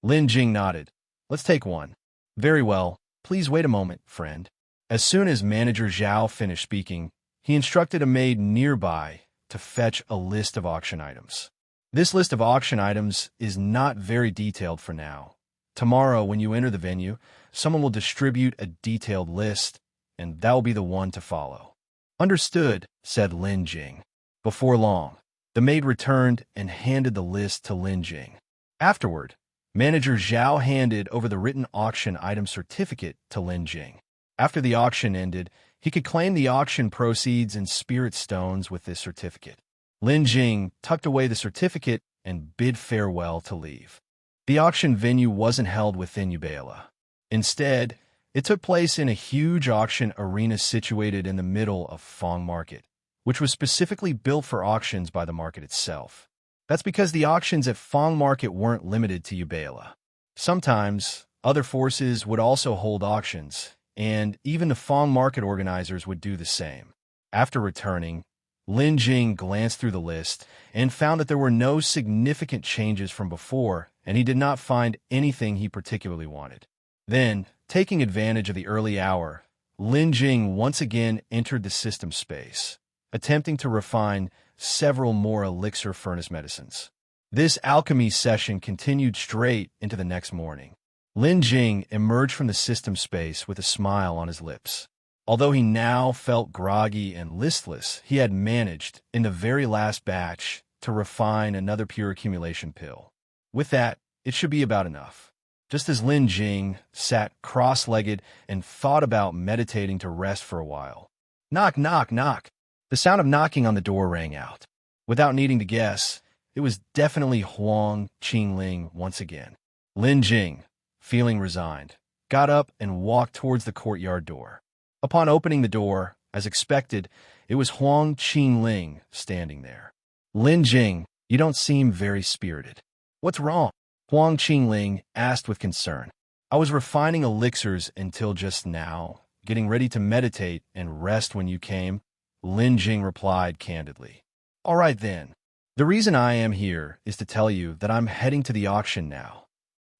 Lin Jing nodded. "Let's take one." "Very well. Please wait a moment, friend." As soon as Manager Zhao finished speaking, he instructed a maid nearby to fetch a list of auction items. This list of auction items is not very detailed for now. Tomorrow, when you enter the venue, someone will distribute a detailed list, and that will be the one to follow. "Understood," said Lin Jing. Before long, the maid returned and handed the list to Lin Jing. Afterward, Manager Zhao handed over the written auction item certificate to Lin Jing. After the auction ended, he could claim the auction proceeds in spirit stones with this certificate. Lin Jing tucked away the certificate and bid farewell to leave. The auction venue wasn't held within Ubala. Instead, it took place in a huge auction arena situated in the middle of Fong Market, which was specifically built for auctions by the market itself. That's because the auctions at Fong Market weren't limited to Ubala. Sometimes, other forces would also hold auctions, and even the Fong Market organizers would do the same. After returning, Lin Jing glanced through the list and found that there were no significant changes from before, and he did not find anything he particularly wanted. Then, taking advantage of the early hour, Lin Jing once again entered the system space, attempting to refine several more elixir furnace medicines. This alchemy session continued straight into the next morning. Lin Jing emerged from the system space with a smile on his lips. Although he now felt groggy and listless, he had managed, in the very last batch, to refine another pure accumulation pill. With that, it should be about enough. Just as Lin Jing sat cross-legged and thought about meditating to rest for a while. Knock, knock, knock. The sound of knocking on the door rang out. Without needing to guess, it was definitely Huang Qingling once again. Lin Jing, feeling resigned, got up and walked towards the courtyard door. Upon opening the door, as expected, it was Huang Ling standing there. Lin Jing, you don't seem very spirited. What's wrong? Huang Ling asked with concern. I was refining elixirs until just now, getting ready to meditate and rest when you came, Lin Jing replied candidly. All right then. The reason I am here is to tell you that I'm heading to the auction now.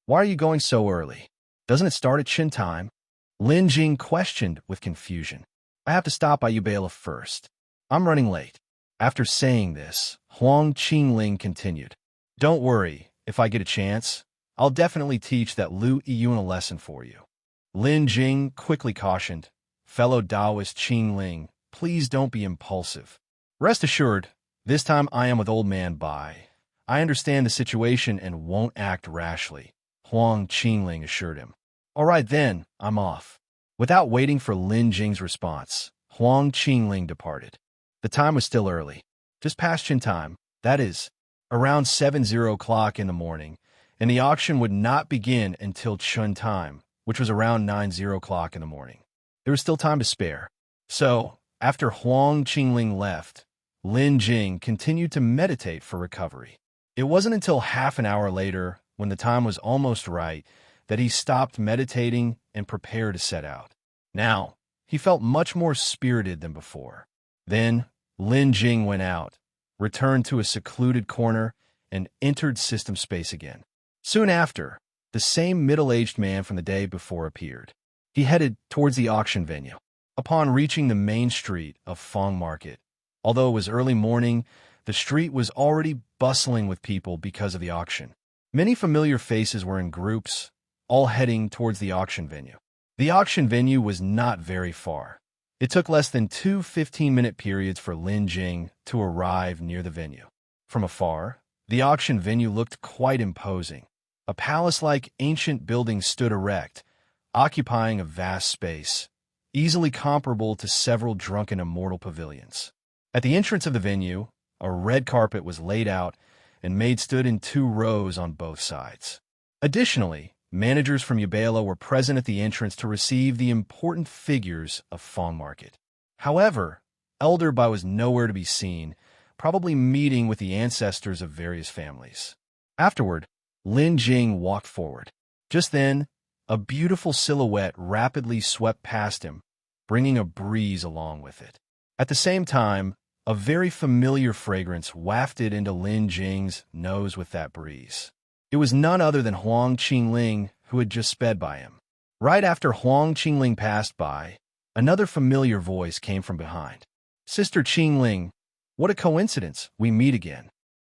Why are you going so early? Doesn't it start at Qin time? Lin Jing questioned with confusion. I have to stop by Ubala first. I'm running late. After saying this, Huang Ling continued. Don't worry, if I get a chance, I'll definitely teach that Lu Yun a lesson for you. Lin Jing quickly cautioned, fellow Taoist Ling, please don't be impulsive. Rest assured, this time I am with old man Bai. I understand the situation and won't act rashly, Huang Ling assured him. All right then, I'm off. Without waiting for Lin Jing's response, Huang Ling departed. The time was still early, just past Qin time, that is, around 7:00 in the morning, and the auction would not begin until Qin time, which was around 9:00 in the morning. There was still time to spare. So, after Huang Ling left, Lin Jing continued to meditate for recovery. It wasn't until half an hour later, when the time was almost right, that he stopped meditating and prepared to set out. Now, he felt much more spirited than before. Then, Lin Jing went out, returned to a secluded corner, and entered system space again. Soon after, the same middle-aged man from the day before appeared. He headed towards the auction venue. Upon reaching the main street of Fong Market, although it was early morning, the street was already bustling with people because of the auction. Many familiar faces were in groups, all heading towards the auction venue. The auction venue was not very far. It took less than 2 15-minute periods for Lin Jing to arrive near the venue. From afar, the auction venue looked quite imposing. A palace-like ancient building stood erect, occupying a vast space, easily comparable to several drunken immortal pavilions. At the entrance of the venue, a red carpet was laid out, and maids stood in 2 rows on both sides. Additionally, managers from Ubala were present at the entrance to receive the important figures of Fong Market. However, Elder Bai was nowhere to be seen, probably meeting with the ancestors of various families. Afterward, Lin Jing walked forward. Just then, a beautiful silhouette rapidly swept past him, bringing a breeze along with it. At the same time, a very familiar fragrance wafted into Lin Jing's nose with that breeze. It was none other than Huang Ling, who had just sped by him. Right after Huang Ling passed by, another familiar voice came from behind. Sister Ling, what a coincidence, we meet again.